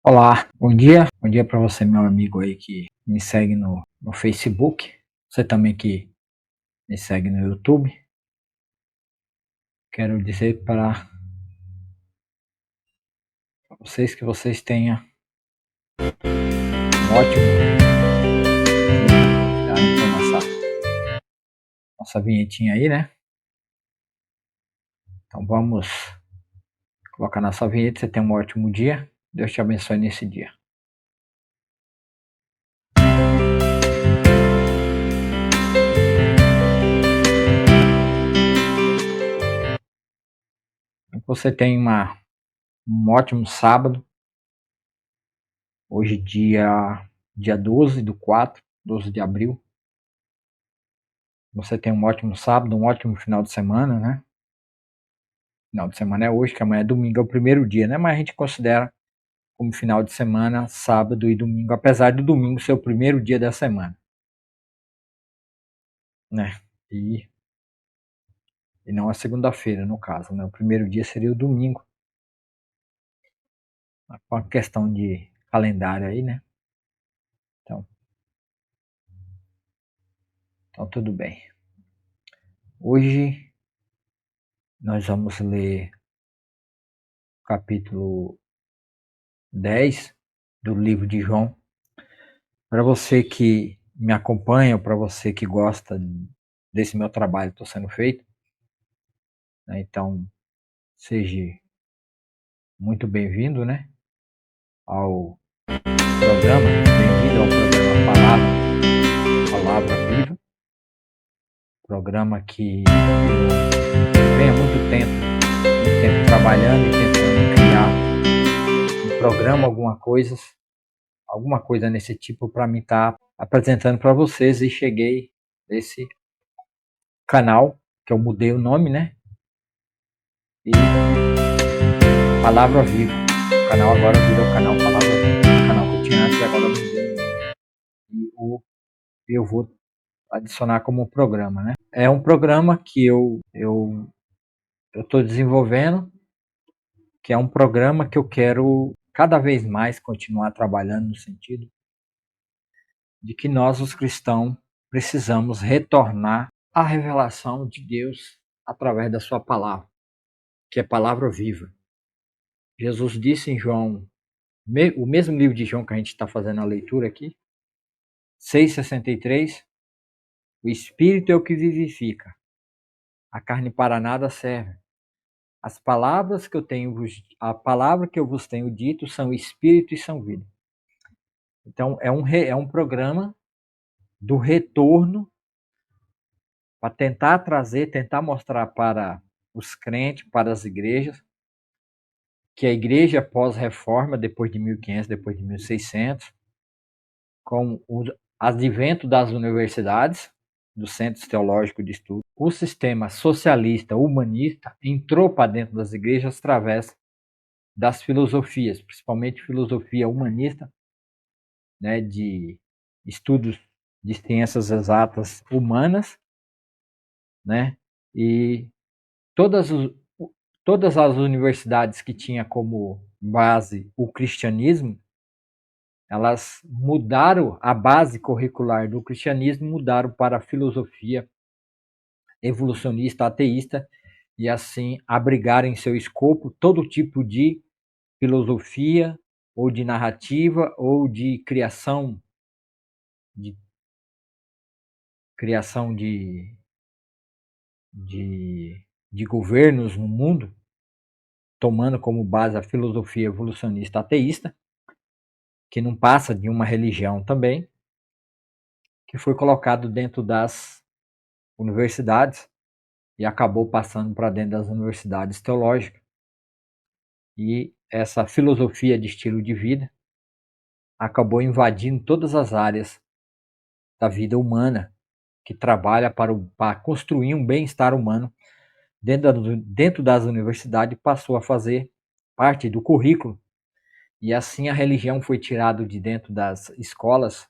Olá, bom dia para você, meu amigo aí que me segue no Facebook, você também que me segue no YouTube. Quero dizer para vocês que vocês tenham um ótimo dia. Já entrou nossa vinhetinha aí, né? Então vamos colocar nossa vinheta. Você tem um ótimo dia. Deus te abençoe nesse dia. Que você tenha um ótimo sábado. Hoje dia 12 de abril. Você tem um ótimo sábado, um ótimo final de semana, né? Final de semana é hoje, que amanhã é domingo, é o primeiro dia, né? Mas a gente considera como final de semana, sábado e domingo, apesar do domingo ser o primeiro dia da semana, né? E não a segunda-feira, no caso, né? O primeiro dia seria o domingo, com a questão de calendário aí, né? Então tudo bem. Hoje nós vamos ler o capítulo 10 do livro de João. Para você que me acompanha, ou para você que gosta desse meu trabalho que está sendo feito, né? Então seja muito bem-vindo, né, ao programa, bem-vindo ao programa Palavra Viva, programa que vem há muito tempo trabalhando e tentando criar um programa, alguma coisa nesse tipo para mim estar apresentando para vocês, e cheguei nesse canal, que eu mudei o nome, né, e Palavra Viva. O canal agora virou canal Palavra Viva, o canal que eu tinha antes, agora eu mudei e eu vou adicionar como programa, né? É um programa que eu estou desenvolvendo, que é um programa que eu quero cada vez mais continuar trabalhando no sentido de que nós, os cristãos, precisamos retornar à revelação de Deus através da sua palavra, que é palavra viva. Jesus disse em João, o mesmo livro de João que a gente está fazendo a leitura aqui, 6,63, o Espírito é o que vivifica, a carne para nada serve. A palavra que eu vos tenho dito são espírito e são vida. Então é um programa do retorno para tentar mostrar para os crentes, para as igrejas, que a igreja pós-reforma, depois de 1500, depois de 1600, com o advento das universidades, dos centros teológicos de estudo, o sistema socialista humanista entrou para dentro das igrejas através das filosofias, principalmente filosofia humanista, né, de estudos de ciências exatas humanas, né, e todas, todas as universidades que tinham como base o cristianismo, elas mudaram a base curricular do cristianismo, mudaram para a filosofia evolucionista ateísta, e assim abrigaram em seu escopo todo tipo de filosofia, ou de narrativa, ou de de criação de governos no mundo, tomando como base a filosofia evolucionista ateísta, que não passa de uma religião também, que foi colocado dentro das universidades e acabou passando para dentro das universidades teológicas. E essa filosofia de estilo de vida acabou invadindo todas as áreas da vida humana, que trabalha para construir um bem-estar humano dentro das universidades, passou a fazer parte do currículo, e assim a religião foi tirada de dentro das escolas,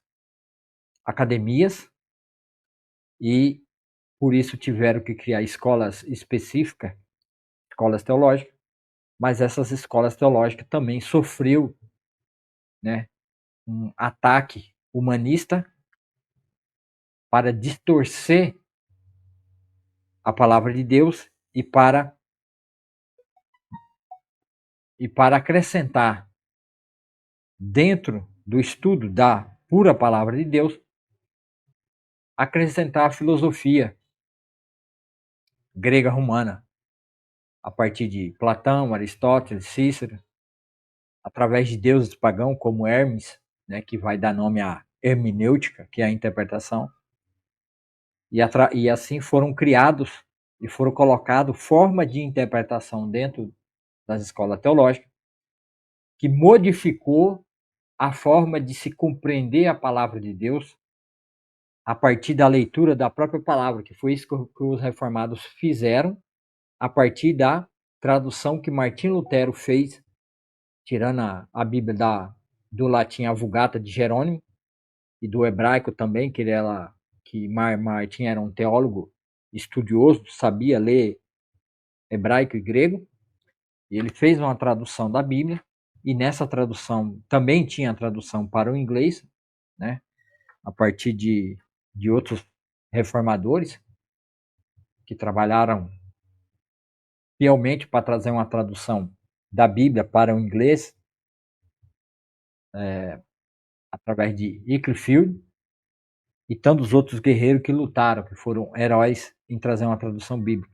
academias, e por isso tiveram que criar escolas específicas, escolas teológicas, mas essas escolas teológicas também sofreu né, um ataque humanista para distorcer a palavra de Deus e para acrescentar dentro do estudo da pura palavra de Deus, acrescentar a filosofia grega romana, a partir de Platão, Aristóteles, Cícero, através de deuses pagãos como Hermes, né, que vai dar nome à hermenêutica, que é a interpretação, e assim foram criados e foram colocados forma de interpretação dentro das escolas teológicas, que modificou a forma de se compreender a palavra de Deus a partir da leitura da própria palavra, que foi isso que os reformados fizeram a partir da tradução que Martim Lutero fez, tirando a Bíblia do latim a Vulgata de Jerônimo e do hebraico também, que Martim era um teólogo estudioso, sabia ler hebraico e grego, e ele fez uma tradução da Bíblia, e nessa tradução também tinha a tradução para o inglês, né, a partir de outros reformadores que trabalharam fielmente para trazer uma tradução da Bíblia para o inglês, através de Wycliffe e tantos outros guerreiros que lutaram, que foram heróis em trazer uma tradução bíblica.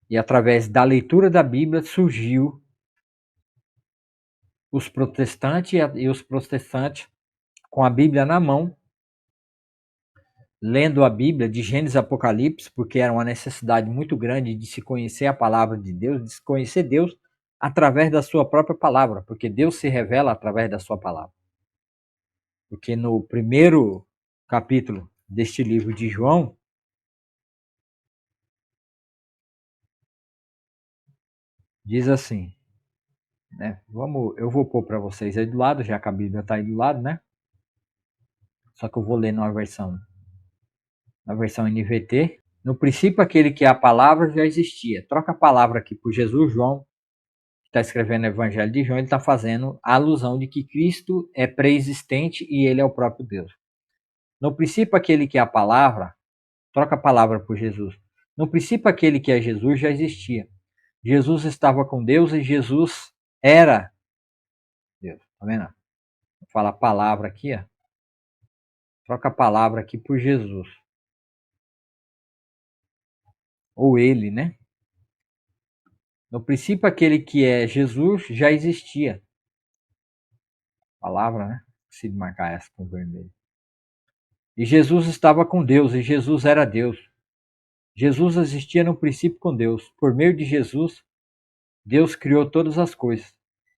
E através da leitura da Bíblia surgiu os protestantes e os protestantes com a Bíblia na mão, lendo a Bíblia de Gênesis a Apocalipse, porque era uma necessidade muito grande de se conhecer a palavra de Deus, de se conhecer Deus através da sua própria palavra, porque Deus se revela através da sua palavra. Porque no primeiro capítulo deste livro de João, diz assim, né? Eu vou pôr para vocês aí do lado, já que a Bíblia está aí do lado, né? Só que eu vou ler na versão NVT. No princípio, aquele que é a palavra já existia. Troca a palavra aqui por Jesus. João, que está escrevendo o Evangelho de João, ele está fazendo a alusão de que Cristo é pré-existente e ele é o próprio Deus. No princípio, aquele que é a palavra, troca a palavra por Jesus. No princípio, aquele que é Jesus já existia. Jesus estava com Deus e Jesus era Deus. Tá vendo? Vou falar a palavra aqui, ó. Troca a palavra aqui por Jesus. Ou ele, né? No princípio, aquele que é Jesus já existia. Palavra, né? Preciso marcar essa com vermelho. E Jesus estava com Deus, e Jesus era Deus. Jesus existia no princípio com Deus. Por meio de Jesus, Deus criou todas as coisas.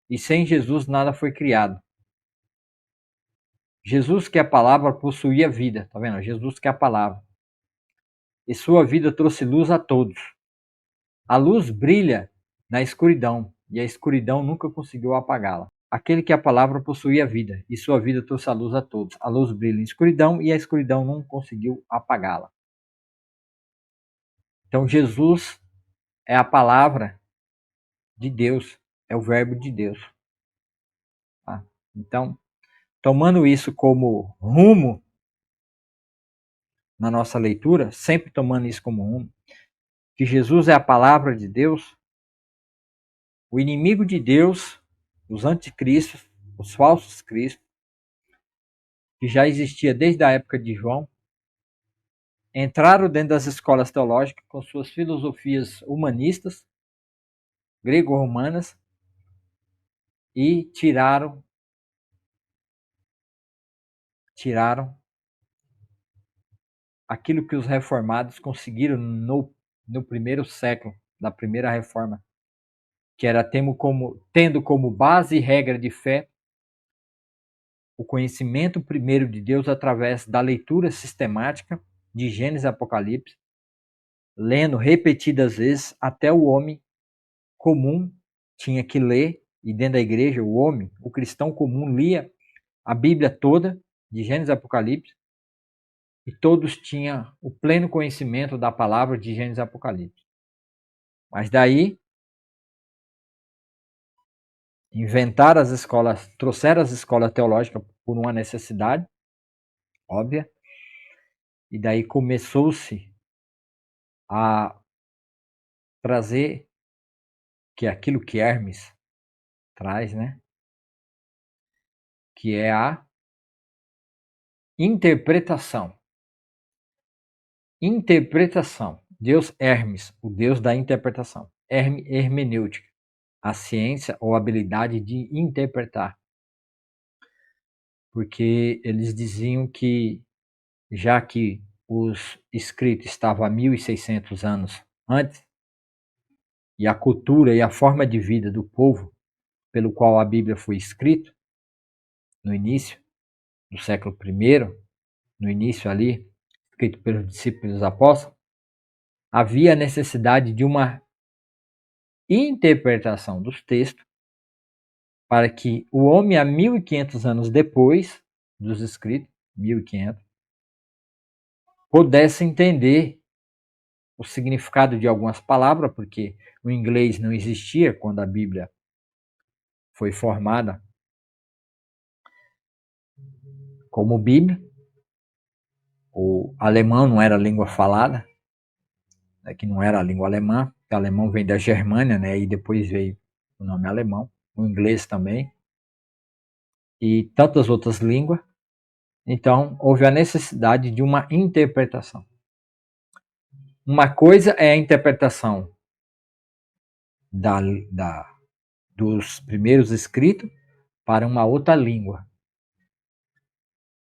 E sem Jesus nada foi criado. Jesus, que é a palavra, possuía vida. Tá vendo? Jesus, que é a palavra. E sua vida trouxe luz a todos. A luz brilha na escuridão, e a escuridão nunca conseguiu apagá-la. Aquele que a palavra possuía vida, e sua vida trouxe a luz a todos. A luz brilha na escuridão, e a escuridão não conseguiu apagá-la. Então Jesus é a palavra de Deus, é o verbo de Deus. Tá? Então, tomando isso como rumo na nossa leitura, sempre tomando isso como rumo, que Jesus é a palavra de Deus, o inimigo de Deus, os anticristos, os falsos cristos, que já existia desde a época de João, entraram dentro das escolas teológicas com suas filosofias humanistas, grego-romanas, e tiraram aquilo que os reformados conseguiram no primeiro século da primeira reforma, que era tendo como base e regra de fé o conhecimento primeiro de Deus através da leitura sistemática de Gênesis e Apocalipse, lendo repetidas vezes até o homem comum tinha que ler, e dentro da igreja o cristão comum lia a Bíblia toda, de Gênesis e Apocalipse, e todos tinham o pleno conhecimento da palavra de Gênesis e Apocalipse. Mas daí, inventaram as escolas, trouxeram as escolas teológicas por uma necessidade óbvia, e daí começou-se a trazer que é aquilo que Hermes traz, né? Que é a interpretação. Interpretação. Deus Hermes, o Deus da interpretação. Hermenêutica, a ciência ou habilidade de interpretar. Porque eles diziam que, já que os escritos estavam há 1.600 anos antes, e a cultura e a forma de vida do povo pelo qual a Bíblia foi escrita, no início do século I, no início ali, escrito pelos discípulos dos apóstolos, havia necessidade de uma interpretação dos textos para que o homem, há 1.500 anos depois dos escritos, 1.500, pudesse entender o significado de algumas palavras, porque o inglês não existia quando a Bíblia foi formada como Bíblia. O alemão não era a língua falada, né, que não era a língua alemã, o alemão vem da Germânia, né, e depois veio o nome alemão, o inglês também, e tantas outras línguas. Então, houve a necessidade de uma interpretação. Uma coisa é a interpretação dos primeiros escritos para uma outra língua.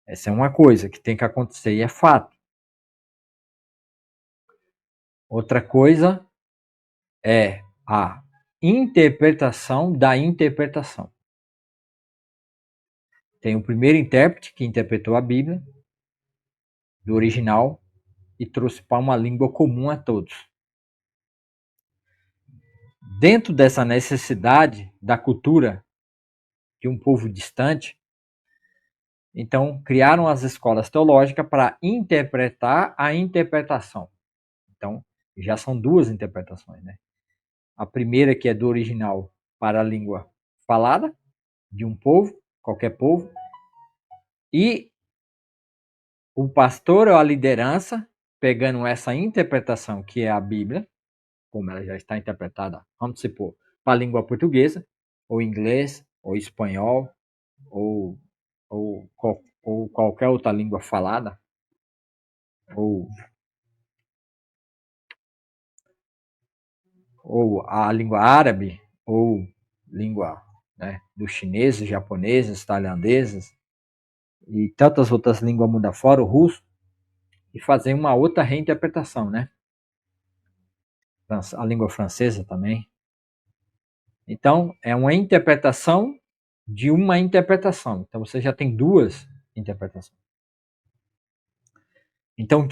Essa é uma coisa que tem que acontecer e é fato. Outra coisa é a interpretação da interpretação. Tem o primeiro intérprete que interpretou a Bíblia, do original, e trouxe para uma língua comum a todos. Dentro dessa necessidade da cultura de um povo distante, então criaram as escolas teológicas para interpretar a interpretação. Então, já são duas interpretações, né? A primeira, que é do original para a língua falada de um povo, qualquer povo, e o pastor ou a liderança, pegando essa interpretação que é a Bíblia, como ela já está interpretada, vamos supor, para a língua portuguesa, ou inglês, ou espanhol, ou qualquer outra língua falada, ou a língua árabe, ou língua, né, dos chineses, japoneses, tailandeses, e tantas outras línguas mundo afora, o russo, e fazer uma outra reinterpretação, né? A língua francesa também. Então, é uma interpretação de uma interpretação. Então, você já tem duas interpretações. Então,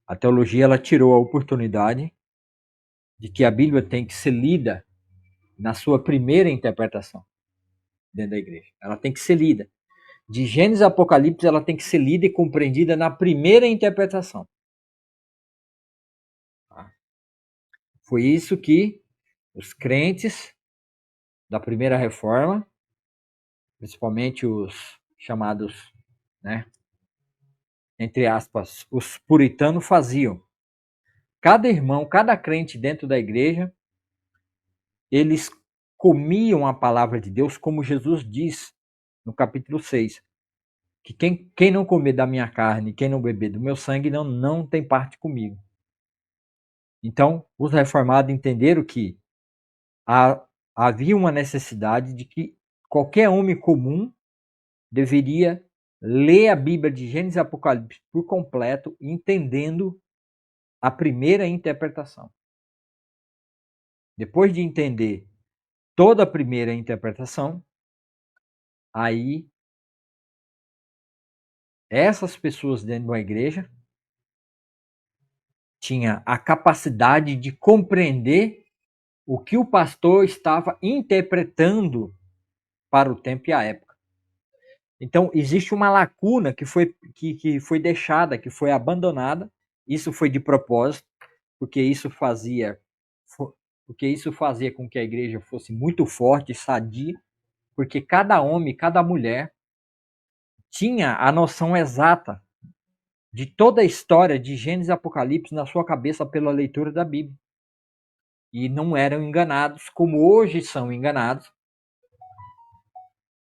a teologia, ela tirou a oportunidade de que a Bíblia tem que ser lida na sua primeira interpretação dentro da igreja. Ela tem que ser lida. De Gênesis a Apocalipse, ela tem que ser lida e compreendida na primeira interpretação. Foi isso que os crentes da primeira reforma, principalmente os chamados, né, entre aspas, os puritanos faziam. Cada irmão, cada crente dentro da igreja, eles comiam a palavra de Deus, como Jesus diz no capítulo 6, que quem não comer da minha carne, quem não beber do meu sangue, não tem parte comigo. Então, os reformados entenderam que havia uma necessidade de que qualquer homem comum deveria ler a Bíblia de Gênesis e Apocalipse por completo, entendendo a primeira interpretação. Depois de entender toda a primeira interpretação, aí essas pessoas dentro da igreja tinham a capacidade de compreender o que o pastor estava interpretando para o tempo e a época. Então, existe uma lacuna que foi deixada, que foi abandonada. Isso foi de propósito, porque isso porque isso fazia com que a igreja fosse muito forte, sadia, porque cada homem, cada mulher tinha a noção exata de toda a história de Gênesis e Apocalipse na sua cabeça pela leitura da Bíblia. E não eram enganados como hoje são enganados.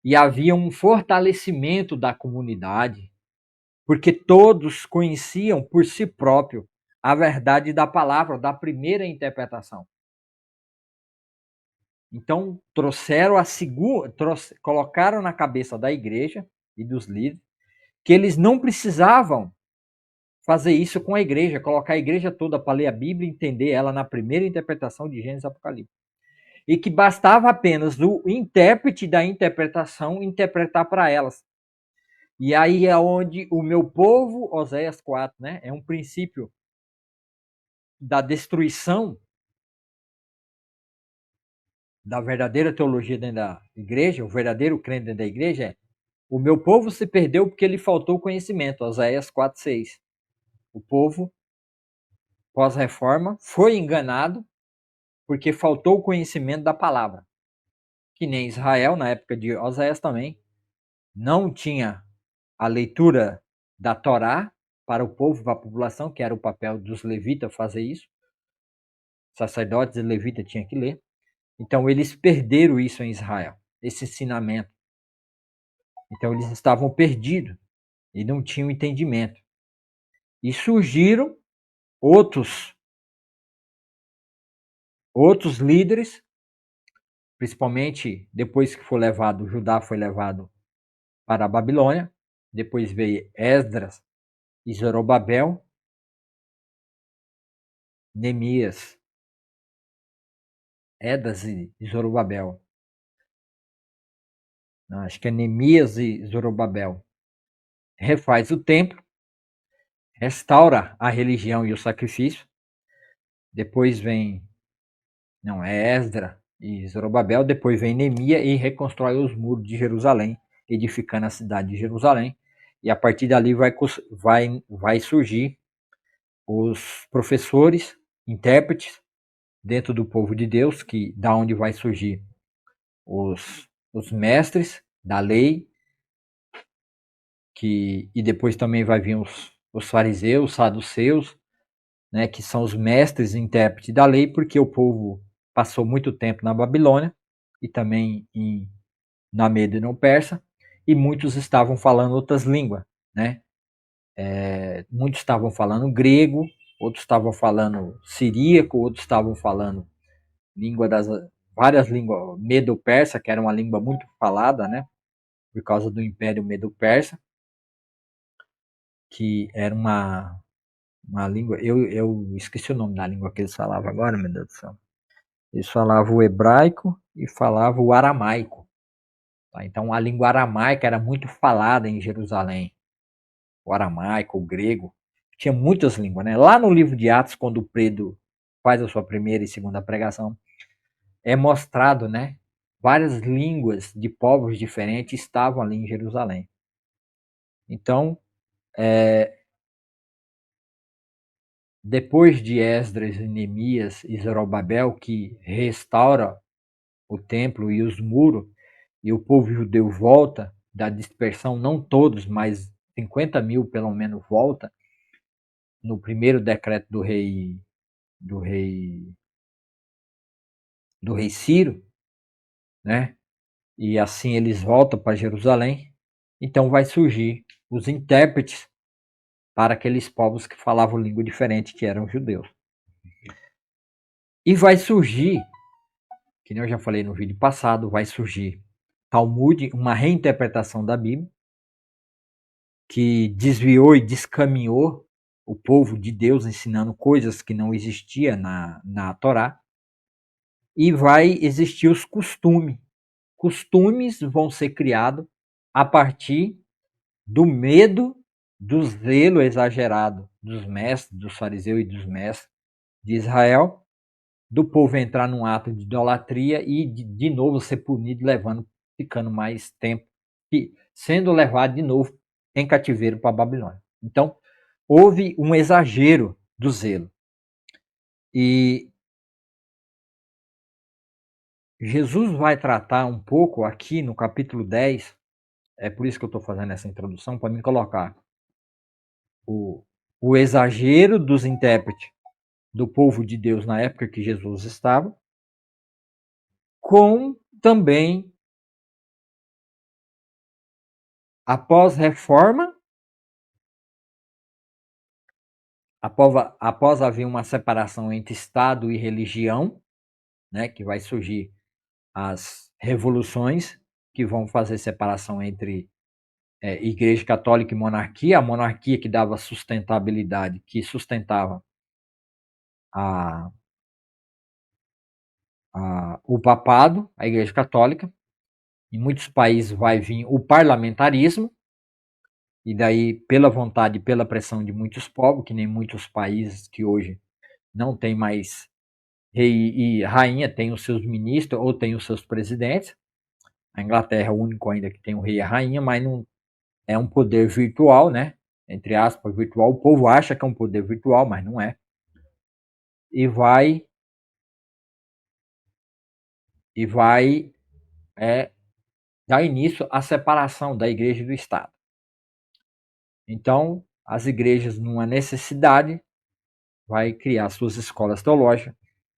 E havia um fortalecimento da comunidade, porque todos conheciam por si próprio a verdade da palavra, da primeira interpretação. Então, trouxeram a segunda, colocaram na cabeça da igreja e dos líderes que eles não precisavam fazer isso com a igreja, colocar a igreja toda para ler a Bíblia e entender ela na primeira interpretação de Gênesis e Apocalipse. E que bastava apenas o intérprete da interpretação interpretar para elas. E aí é onde o meu povo, Oséias 4, né, é um princípio da destruição da verdadeira teologia dentro da igreja, o verdadeiro crente dentro da igreja é: o meu povo se perdeu porque lhe faltou conhecimento, Oséias 4:6. O povo, pós-reforma, foi enganado porque faltou o conhecimento da palavra. Que nem Israel, na época de Oséias também, não tinha a leitura da Torá para o povo, para a população, que era o papel dos levitas fazer isso. Sacerdotes e levitas tinham que ler. Então eles perderam isso em Israel, esse ensinamento. Então eles estavam perdidos e não tinham entendimento. E surgiram outros líderes, principalmente depois que foi levado, Judá foi levado para a Babilônia, depois veio Esdras e Zorobabel, Neemias, Esdras e Zorobabel. Não, acho que é Neemias e Zorobabel. Refaz o templo, restaura a religião e o sacrifício. Depois vem, não, é Esdras e Zorobabel, depois vem Neemias e reconstrói os muros de Jerusalém, edificando a cidade de Jerusalém. E a partir dali vai surgir os professores, intérpretes dentro do povo de Deus, que da onde vai surgir os mestres da lei, e depois também vai vir os fariseus, os saduceus, né, que são os mestres e intérpretes da lei, porque o povo passou muito tempo na Babilônia e também na Medo e no Persa, e muitos estavam falando outras línguas, né? Muitos estavam falando grego, outros estavam falando siríaco, outros estavam falando várias línguas, Medo-Persa, que era uma língua muito falada, né? Por causa do Império Medo-Persa, que era uma língua, eu esqueci o nome da língua que eles falavam agora, meu Deus do céu. Eles falavam o hebraico e falavam o aramaico. Tá? Então a língua aramaica era muito falada em Jerusalém. O aramaico, o grego, tinha muitas línguas, né? Lá no livro de Atos, quando o Pedro faz a sua primeira e segunda pregação, é mostrado, né? Várias línguas de povos diferentes estavam ali em Jerusalém. Então, depois de Esdras, Neemias e Zorobabel, que restaura o templo e os muros, e o povo judeu volta da dispersão, não todos, mas 50.000 pelo menos volta, no primeiro decreto do rei Ciro, né? E assim eles voltam para Jerusalém. Então vai surgir os intérpretes para aqueles povos que falavam língua diferente, que eram judeus. E vai surgir, que nem eu já falei no vídeo passado, vai surgir Talmud, uma reinterpretação da Bíblia, que desviou e descaminhou o povo de Deus, ensinando coisas que não existiam na Torá. E vai existir os costumes. Costumes vão ser criados a partir do medo, do zelo exagerado dos mestres, dos fariseus e dos mestres de Israel, do povo entrar num ato de idolatria e de novo ser punido, ficando mais tempo, e sendo levado de novo em cativeiro para a Babilônia. Então, houve um exagero do zelo. E Jesus vai tratar um pouco aqui no capítulo 10, é por isso que eu estou fazendo essa introdução, para me colocar o exagero dos intérpretes do povo de Deus na época que Jesus estava, com também a pós-reforma, após haver uma separação entre Estado e religião, né, que vai surgir as revoluções que vão fazer separação entre Igreja Católica e monarquia, a monarquia que dava sustentabilidade, que sustentava o papado, a Igreja Católica. Em muitos países vai vir o parlamentarismo, e daí pela vontade e pela pressão de muitos povos, que nem muitos países que hoje não tem mais rei e rainha, tem os seus ministros ou tem os seus presidentes. A Inglaterra é o único ainda que tem o rei e a rainha, mas não é um poder virtual, né? Entre aspas, virtual. O povo acha que é um poder virtual, mas não é. E vai dar início à separação da igreja e do Estado. Então, as igrejas, numa necessidade, vai criar suas escolas teológicas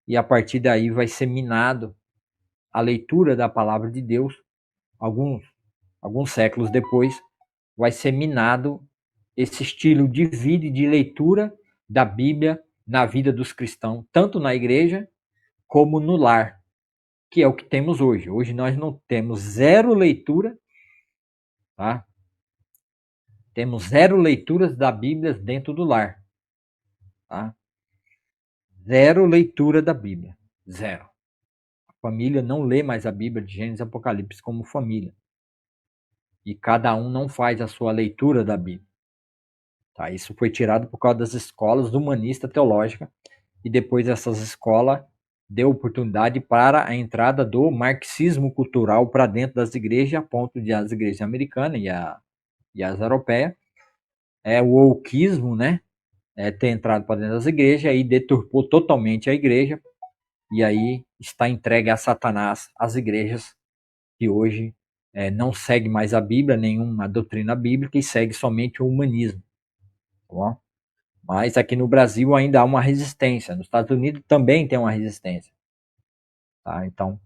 e a partir daí vai ser minado a leitura da palavra de Deus. Alguns séculos depois, vai ser minado esse estilo de vida e de leitura da Bíblia na vida dos cristãos, tanto na igreja como no lar, que é o que temos hoje. Hoje nós não temos zero leitura, tá? Temos zero leituras da Bíblia dentro do lar, tá? Zero leitura da Bíblia, zero. A família não lê mais a Bíblia de Gênesis e Apocalipse como família. E cada um não faz a sua leitura da Bíblia. Tá? Isso foi tirado por causa das escolas humanista teológica e depois essas escolas deu oportunidade para a entrada do marxismo cultural para dentro das igrejas, a ponto de as igrejas americanas e as europeias, o wokeismo, né, ter entrado para dentro das igrejas e deturpou totalmente a igreja, e aí está entregue a Satanás as igrejas que hoje não segue mais a Bíblia, nenhuma doutrina bíblica, e segue somente o humanismo. Tá bom? Mas aqui no Brasil ainda há uma resistência. Nos Estados Unidos também tem uma resistência. Tá? Então,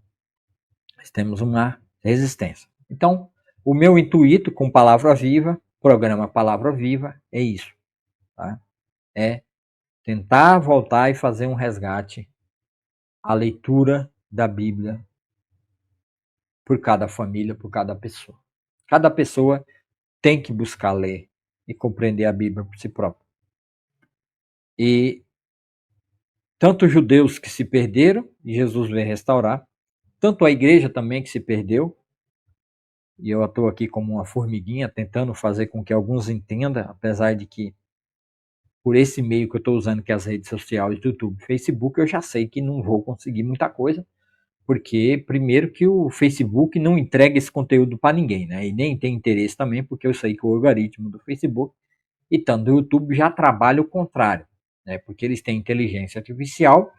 nós temos uma resistência. Então, o meu intuito com Palavra Viva, programa Palavra Viva, é isso. Tá? É tentar voltar e fazer um resgate à leitura da Bíblia por cada família, por cada pessoa. Cada pessoa tem que buscar ler e compreender a Bíblia por si próprio. E tanto os judeus que se perderam, e Jesus veio restaurar, tanto a igreja também que se perdeu, e eu estou aqui como uma formiguinha tentando fazer com que alguns entendam, apesar de que por esse meio que eu estou usando, que é as redes sociais, YouTube, Facebook, eu já sei que não vou conseguir muita coisa, porque primeiro que o Facebook não entrega esse conteúdo para ninguém, né? E nem tem interesse também, porque eu sei que o algoritmo do Facebook e tanto do YouTube já trabalha o contrário, né? Porque eles têm inteligência artificial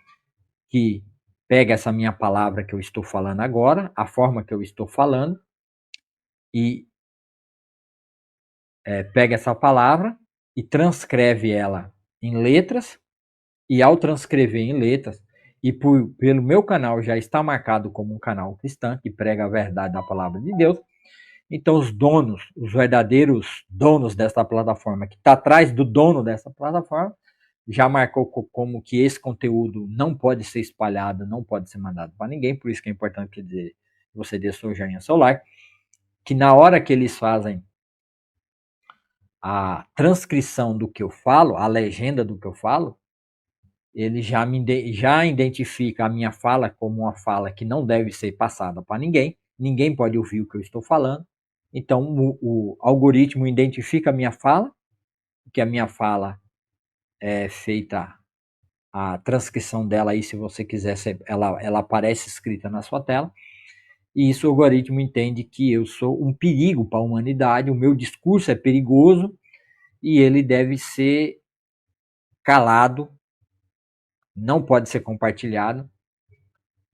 que pega essa minha palavra que eu estou falando agora, a forma que eu estou falando, e pega essa palavra e transcreve ela em letras, e ao transcrever em letras, e pelo meu canal já está marcado como um canal cristão, que prega a verdade da palavra de Deus, então os donos, os verdadeiros donos dessa plataforma, que está atrás do dono dessa plataforma, já marcou como que esse conteúdo não pode ser espalhado, não pode ser mandado para ninguém, por isso que é importante que você dê seu joinha, seu like, que na hora que eles fazem a transcrição do que eu falo, a legenda do que eu falo, ele já identifica a minha fala como uma fala que não deve ser passada para ninguém, ninguém pode ouvir o que eu estou falando, então o algoritmo identifica a minha fala, que a minha fala é feita, a transcrição dela aí, se você quiser, ela aparece escrita na sua tela, e isso o algoritmo entende que eu sou um perigo para a humanidade, o meu discurso é perigoso, e ele deve ser calado, não pode ser compartilhado,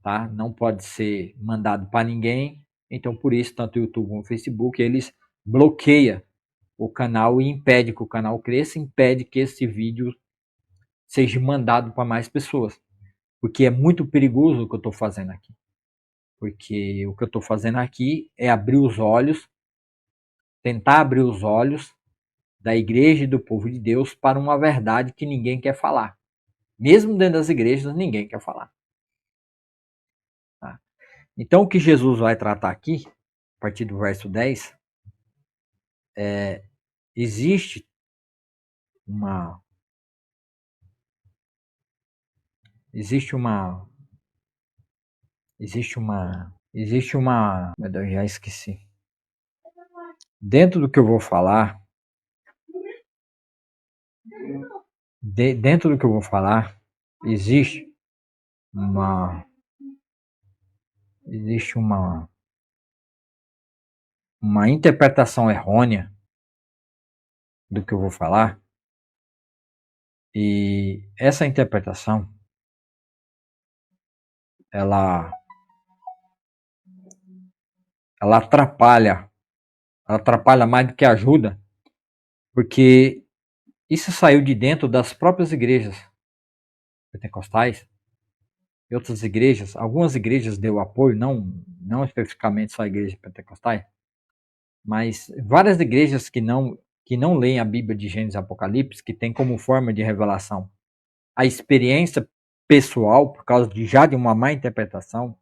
tá? Não pode ser mandado para ninguém. Então, por isso, tanto o YouTube como o Facebook, eles bloqueiam o canal e impede que o canal cresça, impede que esse vídeo seja mandado para mais pessoas. Porque é muito perigoso o que eu estou fazendo aqui. Porque o que eu estou fazendo aqui é abrir os olhos, tentar abrir os olhos da igreja e do povo de Deus para uma verdade que ninguém quer falar. Mesmo dentro das igrejas, ninguém quer falar. Tá? Então, o que Jesus vai tratar aqui, a partir do verso 10, existe uma. Existe uma. Existe uma. Meu Deus, já esqueci. Dentro do que eu vou falar, dentro do que eu vou falar, existe uma. Existe uma interpretação errônea do que eu vou falar. E essa interpretação, ela atrapalha mais do que ajuda, porque isso saiu de dentro das próprias igrejas pentecostais e outras igrejas. Algumas igrejas deu apoio, não especificamente só a igreja pentecostal, mas várias igrejas que não leem a Bíblia de Gênesis e Apocalipse, que tem como forma de revelação a experiência pessoal, por causa de uma má interpretação,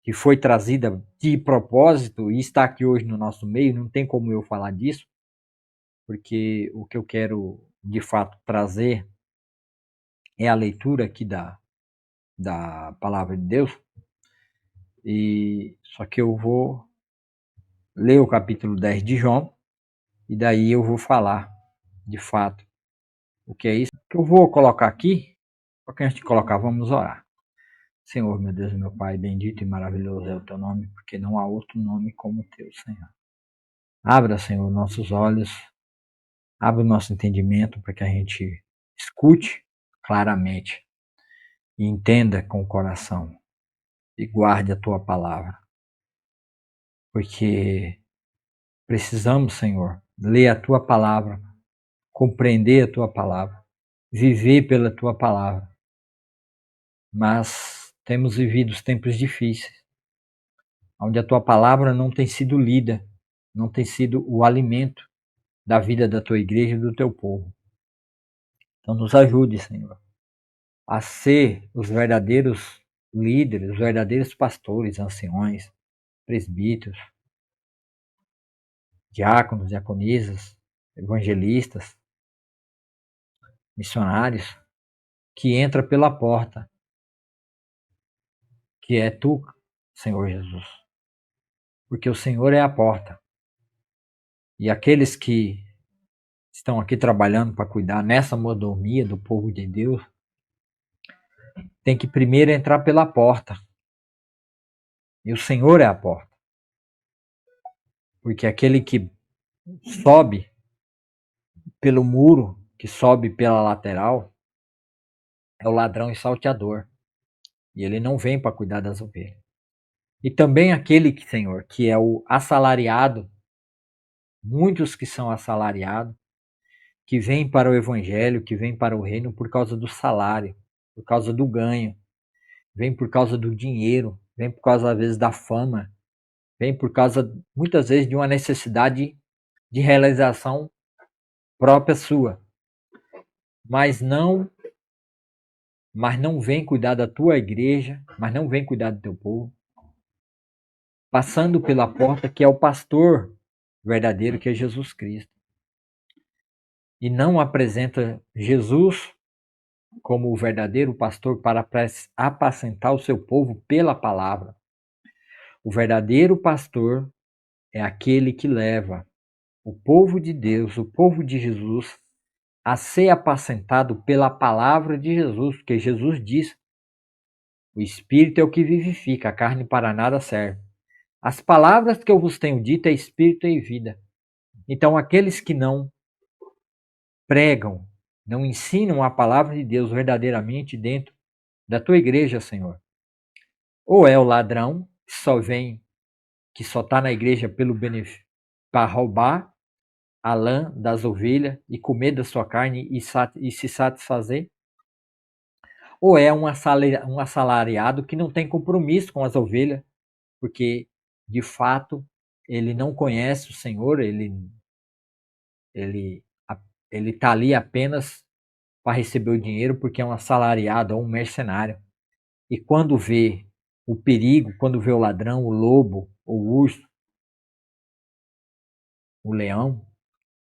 que foi trazida de propósito e está aqui hoje no nosso meio, não tem como eu falar disso, porque o que eu quero de fato trazer é a leitura aqui da palavra de Deus. E só que eu vou ler o capítulo 10 de João e daí eu vou falar de fato o que é isso. O que eu vou colocar aqui, só que antes de colocar, vamos orar. Senhor, meu Deus e meu Pai, bendito e maravilhoso é o teu nome, porque não há outro nome como o teu, Senhor. Abra, Senhor, nossos olhos, abra o nosso entendimento para que a gente escute claramente e entenda com o coração e guarde a tua palavra. Porque precisamos, Senhor, ler a tua palavra, compreender a tua palavra, viver pela tua palavra. Mas temos vivido os tempos difíceis, onde a tua palavra não tem sido lida, não tem sido o alimento da vida da tua igreja e do teu povo. Então nos ajude, Senhor, a ser os verdadeiros líderes, os verdadeiros pastores, anciões, presbíteros, diáconos, diaconisas, evangelistas, missionários, que entra pela porta, que é tu, Senhor Jesus. Porque o Senhor é a porta. E aqueles que estão aqui trabalhando para cuidar nessa mordomia do povo de Deus, tem que primeiro entrar pela porta. E o Senhor é a porta. Porque aquele que sobe pelo muro, que sobe pela lateral, é o ladrão e salteador. E ele não vem para cuidar das ovelhas. E também aquele, Senhor, que é o assalariado, muitos que são assalariados, que vêm para o evangelho, que vêm para o reino por causa do salário, por causa do ganho, vem por causa do dinheiro, vem por causa, às vezes, da fama, vem por causa, muitas vezes, de uma necessidade de realização própria sua. Mas não vem cuidar da tua igreja, mas não vem cuidar do teu povo, passando pela porta que é o pastor verdadeiro, que é Jesus Cristo. E não apresenta Jesus como o verdadeiro pastor para apacentar o seu povo pela palavra. O verdadeiro pastor é aquele que leva o povo de Deus, o povo de Jesus, a ser apacentado pela palavra de Jesus, porque Jesus diz: o Espírito é o que vivifica, a carne para nada serve. As palavras que eu vos tenho dito é Espírito e vida. Então, aqueles que não pregam, não ensinam a palavra de Deus verdadeiramente dentro da tua igreja, Senhor, Ou é o ladrão que só está na igreja pelo benefício, para roubar a lã das ovelhas e comer da sua carne e se satisfazer? Ou é um assalariado que não tem compromisso com as ovelhas, porque de fato ele não conhece o Senhor, ele ele está ali apenas para receber o dinheiro, porque é um assalariado ou um mercenário. E quando vê o perigo, quando vê o ladrão, o lobo, o urso, o leão,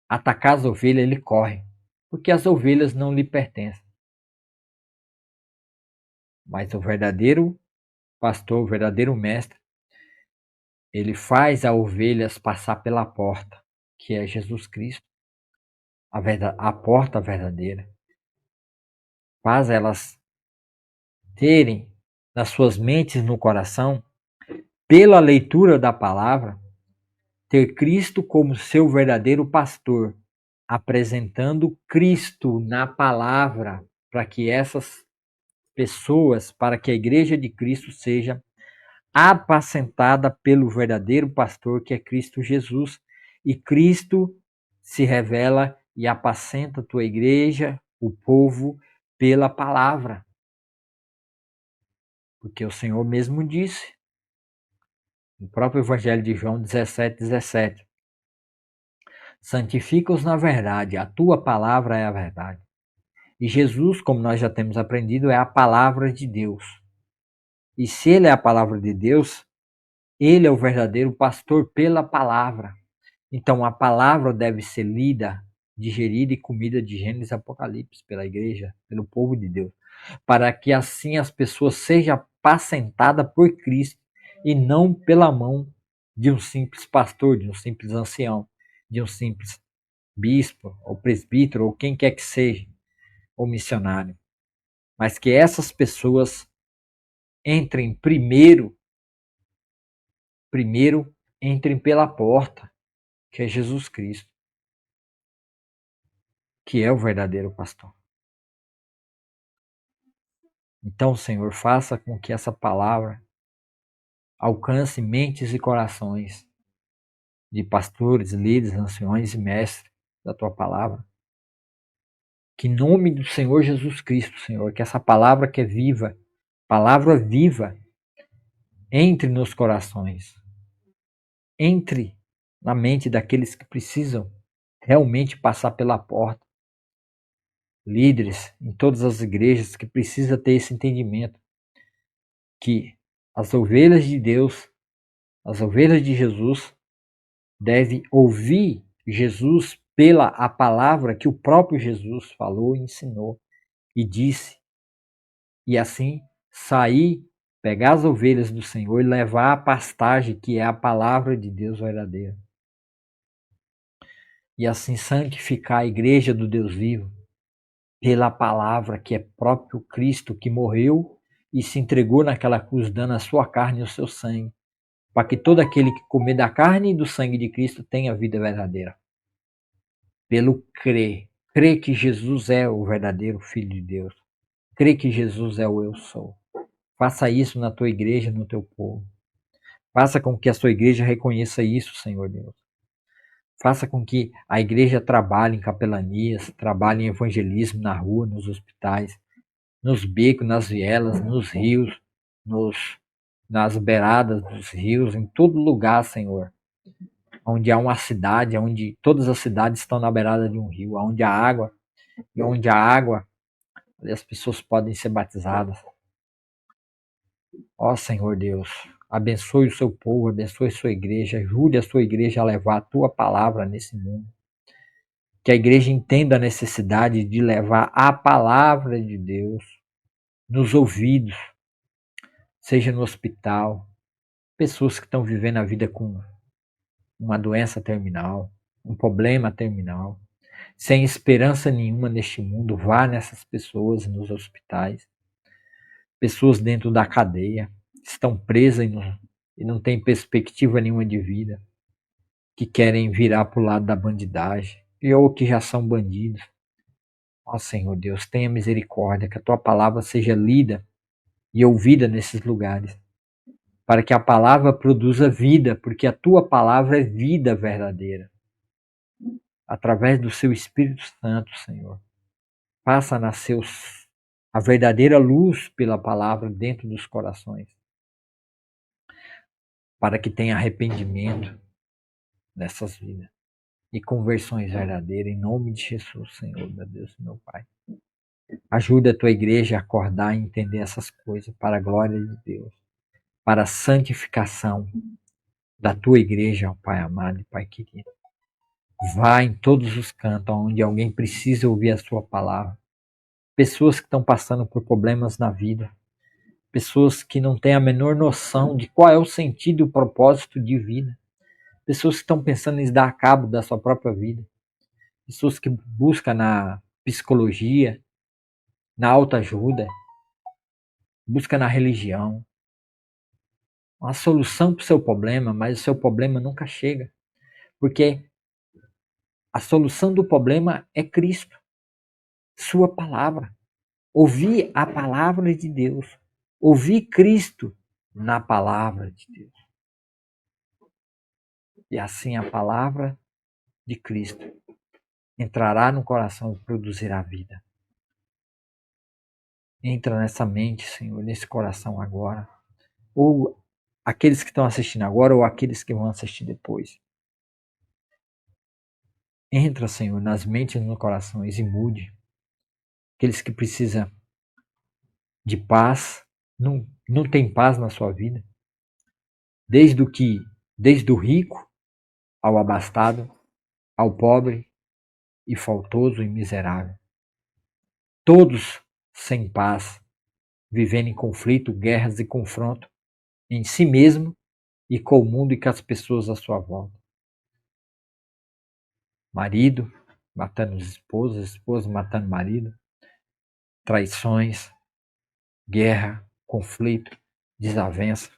atacar as ovelhas, ele corre, porque as ovelhas não lhe pertencem. Mas o verdadeiro pastor, o verdadeiro mestre, ele faz as ovelhas passar pela porta, que é Jesus Cristo, a porta verdadeira. Faz elas terem nas suas mentes, no coração, pela leitura da palavra, ter Cristo como seu verdadeiro pastor, apresentando Cristo na palavra, para que essas pessoas, para que a igreja de Cristo seja apacentada pelo verdadeiro pastor, que é Cristo Jesus. E Cristo se revela e apacenta a tua igreja, o povo, pela palavra. Porque o Senhor mesmo disse, no próprio Evangelho de João 17:17, santifica-os na verdade, a tua palavra é a verdade. E Jesus, como nós já temos aprendido, é a palavra de Deus. E se ele é a palavra de Deus, ele é o verdadeiro pastor pela palavra. Então a palavra deve ser lida, digerida e comida de Gênesis e Apocalipse pela igreja, pelo povo de Deus, para que assim as pessoas sejam apacentadas por Cristo e não pela mão de um simples pastor, de um simples ancião, de um simples bispo ou presbítero ou quem quer que seja, ou missionário. Mas que essas pessoas entrem primeiro entrem pela porta, que é Jesus Cristo, que é o verdadeiro pastor. Então, Senhor, faça com que essa palavra alcance mentes e corações de pastores, líderes, anciões e mestres da tua palavra. Que em nome do Senhor Jesus Cristo, Senhor, que essa palavra que é viva, palavra viva, entre nos corações, entre na mente daqueles que precisam realmente passar pela porta. Líderes em todas as igrejas que precisam ter esse entendimento que as ovelhas de Deus, as ovelhas de Jesus, devem ouvir Jesus pela a palavra que o próprio Jesus falou e ensinou e disse. E assim sair, pegar as ovelhas do Senhor e levar a pastagem que é a palavra de Deus verdadeira. E assim santificar a igreja do Deus vivo pela palavra que é próprio Cristo que morreu e se entregou naquela cruz dando a sua carne e o seu sangue, para que todo aquele que comer da carne e do sangue de Cristo tenha vida verdadeira. Pelo crer que Jesus é o verdadeiro Filho de Deus, crer que Jesus é o eu sou. Faça isso na tua igreja, no teu povo. Faça com que a sua igreja reconheça isso, Senhor Deus. Faça com que a igreja trabalhe em capelanias, trabalhe em evangelismo na rua, nos hospitais, nos becos, nas vielas, nos rios, nas beiradas dos rios, em todo lugar, Senhor. Onde há uma cidade, onde todas as cidades estão na beirada de um rio, onde há água, e onde há água, as pessoas podem ser batizadas. Ó Senhor Deus, abençoe o seu povo, abençoe a sua igreja, ajude a sua igreja a levar a tua palavra nesse mundo. Que a igreja entenda a necessidade de levar a palavra de Deus nos ouvidos, seja no hospital, pessoas que estão vivendo a vida com uma doença terminal, um problema terminal, sem esperança nenhuma neste mundo, vá nessas pessoas nos hospitais, pessoas dentro da cadeia, estão presas e não têm perspectiva nenhuma de vida, que querem virar para o lado da bandidagem, ou que já são bandidos. Ó Senhor Deus, tenha misericórdia, que a tua palavra seja lida e ouvida nesses lugares, para que a palavra produza vida, porque a tua palavra é vida verdadeira. Através do seu Espírito Santo, Senhor, faça nascer a verdadeira luz pela palavra dentro dos corações, para que tenha arrependimento nessas vidas e conversões verdadeiras, em nome de Jesus, Senhor, meu Deus e meu Pai. Ajuda a tua igreja a acordar e entender essas coisas para a glória de Deus, para a santificação da tua igreja, ó Pai amado e Pai querido. Vá em todos os cantos onde alguém precisa ouvir a sua palavra. Pessoas que estão passando por problemas na vida, pessoas que não têm a menor noção de qual é o sentido e o propósito de vida, pessoas que estão pensando em dar cabo da sua própria vida, pessoas que buscam na psicologia, na autoajuda, buscam na religião uma solução para o seu problema, mas o seu problema nunca chega, porque a solução do problema é Cristo, sua palavra. Ouvir a palavra de Deus, ouvir Cristo na palavra de Deus. E assim a palavra de Cristo entrará no coração e produzirá vida. Entra nessa mente, Senhor, nesse coração agora. Ou aqueles que estão assistindo agora, ou aqueles que vão assistir depois. Entra, Senhor, nas mentes e nos corações e mude. Aqueles que precisam de paz, não tem paz na sua vida. Desde o rico ao abastado, ao pobre e faltoso e miserável. Todos sem paz, vivendo em conflito, guerras e confronto em si mesmo e com o mundo e com as pessoas à sua volta. Marido matando esposa matando marido, traições, guerra, conflito, desavença.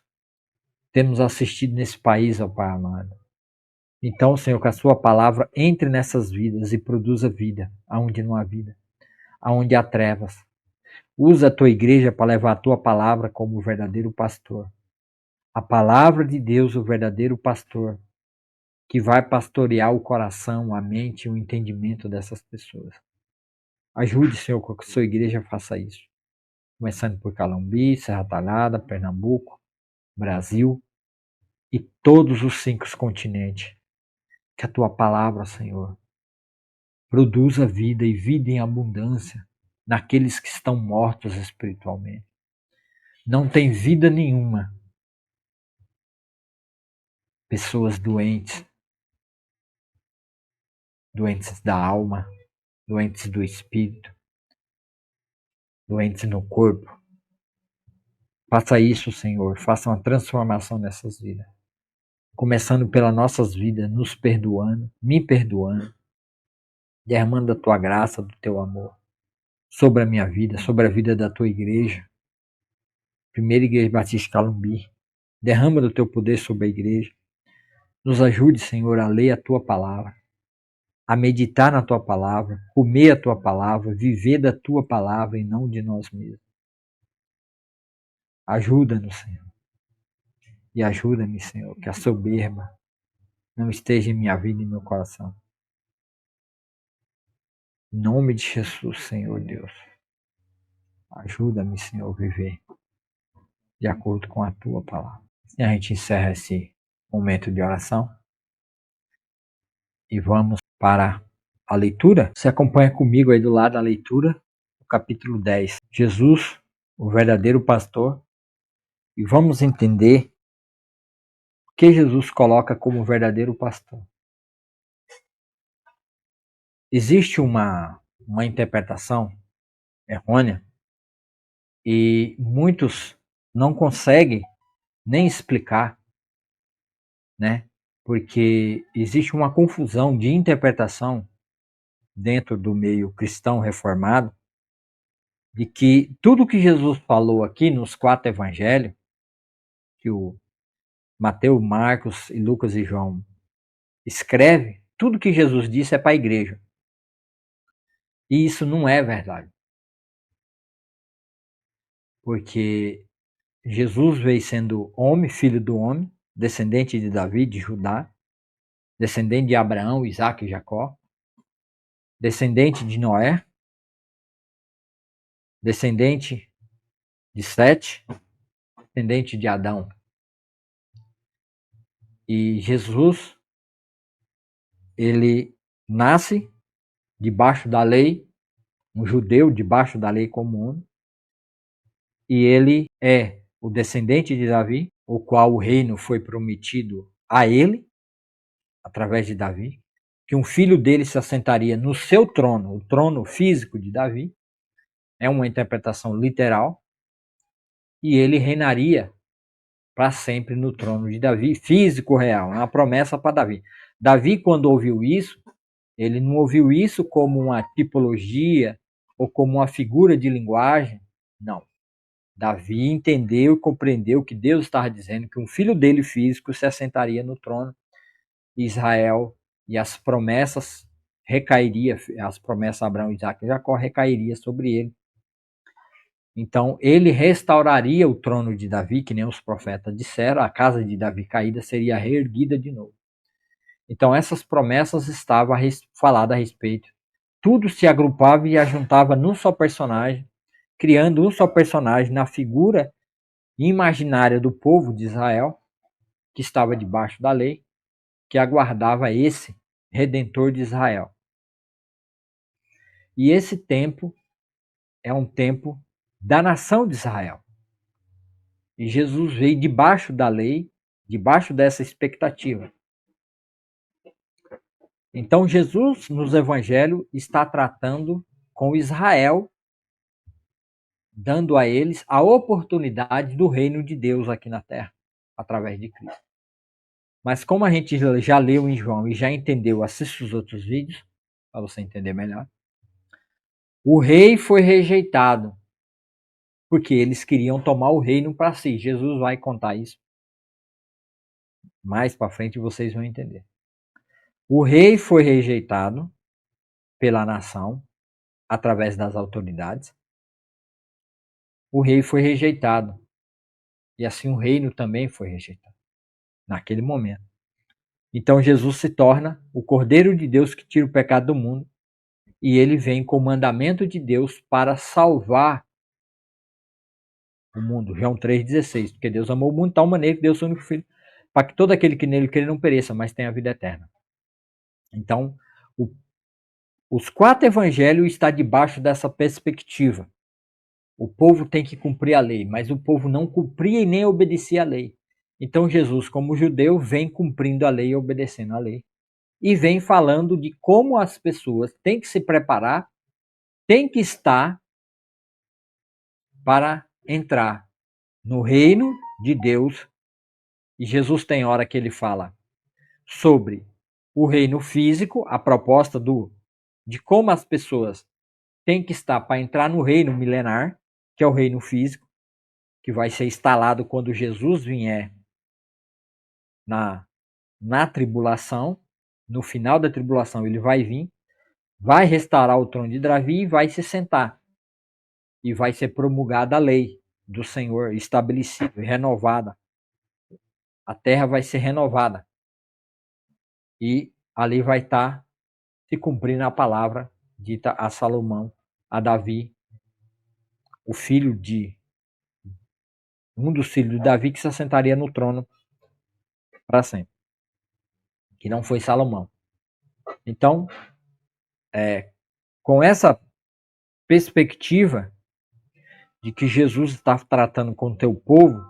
Temos assistido nesse país, ó Pai amado. Então, Senhor, que a sua palavra entre nessas vidas e produza vida, aonde não há vida, aonde há trevas. Usa a tua igreja para levar a tua palavra como o verdadeiro pastor. A palavra de Deus, o verdadeiro pastor, que vai pastorear o coração, a mente e o entendimento dessas pessoas. Ajude, Senhor, que a sua igreja faça isso. Começando por Calumbi, Serra Talhada, Pernambuco, Brasil e todos os 5 continentes. Que a tua palavra, Senhor, produza vida e vida em abundância naqueles que estão mortos espiritualmente. Não tem vida nenhuma. Pessoas doentes, doentes da alma, doentes do espírito, doentes no corpo. Faça isso, Senhor, faça uma transformação nessas vidas. Começando pelas nossas vidas, nos perdoando, me perdoando, derramando a tua graça, do teu amor sobre a minha vida, sobre a vida da tua igreja, Primeira Igreja Batista Calumbi. Derrama do teu poder sobre a igreja. Nos ajude, Senhor, a ler a tua palavra, a meditar na tua palavra, comer a tua palavra, viver da tua palavra e não de nós mesmos. Ajuda-nos, Senhor. E ajuda-me, Senhor, que a soberba não esteja em minha vida e em meu coração. Em nome de Jesus, Senhor Deus. Ajuda-me, Senhor, a viver de acordo com a tua palavra. E a gente encerra esse momento de oração. E vamos para a leitura. Você acompanha comigo aí do lado da leitura, o capítulo 10. Jesus, o verdadeiro pastor. E vamos entender o que Jesus coloca como verdadeiro pastor. Existe uma interpretação errônea e muitos não conseguem nem explicar, né? Porque existe uma confusão de interpretação dentro do meio cristão reformado de que tudo que Jesus falou aqui nos 4 evangelhos, que o Mateus, Marcos e Lucas e João escreve, tudo que Jesus disse é para a igreja. E isso não é verdade. Porque Jesus veio sendo homem, filho do homem, descendente de Davi, de Judá, descendente de Abraão, Isaac e Jacó, descendente de Noé, descendente de Sete, descendente de Adão. E Jesus, ele nasce debaixo da lei, um judeu debaixo da lei como homem, e ele é o descendente de Davi, o qual o reino foi prometido a ele, através de Davi, que um filho dele se assentaria no seu trono, o trono físico de Davi, é uma interpretação literal, e ele reinaria para sempre no trono de Davi, físico real, uma promessa para Davi. Davi, quando ouviu isso, ele não ouviu isso como uma tipologia ou como uma figura de linguagem, não. Davi entendeu e compreendeu que Deus estava dizendo que um filho dele físico se assentaria no trono de Israel e as promessas as promessas de Abraão, Isaac e Jacó recairiam sobre ele. Então, ele restauraria o trono de Davi, que nem os profetas disseram, a casa de Davi caída seria reerguida de novo. Então, essas promessas estavam faladas a respeito. Tudo se agrupava e ajuntava num só personagem, criando um só personagem na figura imaginária do povo de Israel, que estava debaixo da lei, que aguardava esse Redentor de Israel. E esse tempo é um tempo da nação de Israel. E Jesus veio debaixo da lei, debaixo dessa expectativa. Então, Jesus, nos evangelhos, está tratando com Israel, dando a eles a oportunidade do reino de Deus aqui na terra, através de Cristo. Mas como a gente já leu em João e já entendeu, assiste os outros vídeos, para você entender melhor. O rei foi rejeitado, porque eles queriam tomar o reino para si. Jesus vai contar isso. Mais para frente vocês vão entender. O rei foi rejeitado pela nação, através das autoridades. O rei foi rejeitado. E assim o reino também foi rejeitado, naquele momento. Então Jesus se torna o Cordeiro de Deus que tira o pecado do mundo. E ele vem com o mandamento de Deus para salvar o mundo. João 3,16. Porque Deus amou o mundo de tal maneira que deu o seu único filho, para que todo aquele que nele crê não pereça, mas tenha a vida eterna. Então, os 4 evangelhos estão debaixo dessa perspectiva. O povo tem que cumprir a lei, mas o povo não cumpria e nem obedecia a lei. Então Jesus, como judeu, vem cumprindo a lei e obedecendo a lei. E vem falando de como as pessoas têm que se preparar, têm que estar para entrar no reino de Deus. E Jesus tem hora que ele fala sobre o reino físico, a proposta de como as pessoas têm que estar para entrar no reino milenar, que é o reino físico, que vai ser instalado quando Jesus vier na tribulação. No final da tribulação ele vai vir, vai restaurar o trono de Davi e vai se sentar. E vai ser promulgada a lei do Senhor, estabelecida, renovada. A terra vai ser renovada. E ali vai estar se cumprindo a palavra dita a Salomão, a Davi, o filho de um dos filhos de Davi que se assentaria no trono para sempre, que não foi Salomão. Então, com essa perspectiva de que Jesus estava tratando com o teu povo,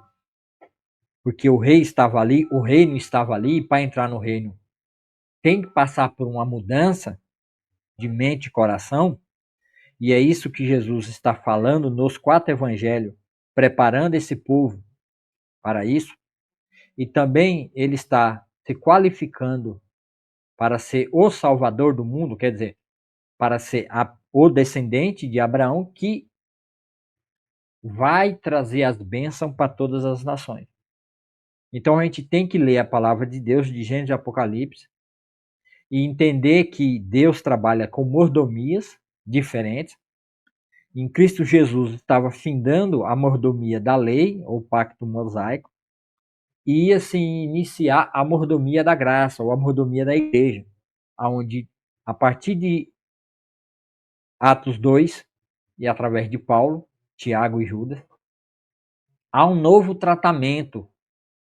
porque o rei estava ali, o reino estava ali, e para entrar no reino tem que passar por uma mudança de mente e coração, e é isso que Jesus está falando nos 4 evangelhos, preparando esse povo para isso, e também ele está se qualificando para ser o salvador do mundo, quer dizer, para ser o descendente de Abraão que vai trazer as bênçãos para todas as nações. Então a gente tem que ler a palavra de Deus de Gênesis e Apocalipse e entender que Deus trabalha com mordomias diferentes. em Cristo Jesus estava findando a mordomia da lei, ou pacto mosaico, e ia se iniciar a mordomia da graça, ou a mordomia da igreja, onde, a partir de Atos 2, e através de Paulo, Tiago e Judas, há um novo tratamento,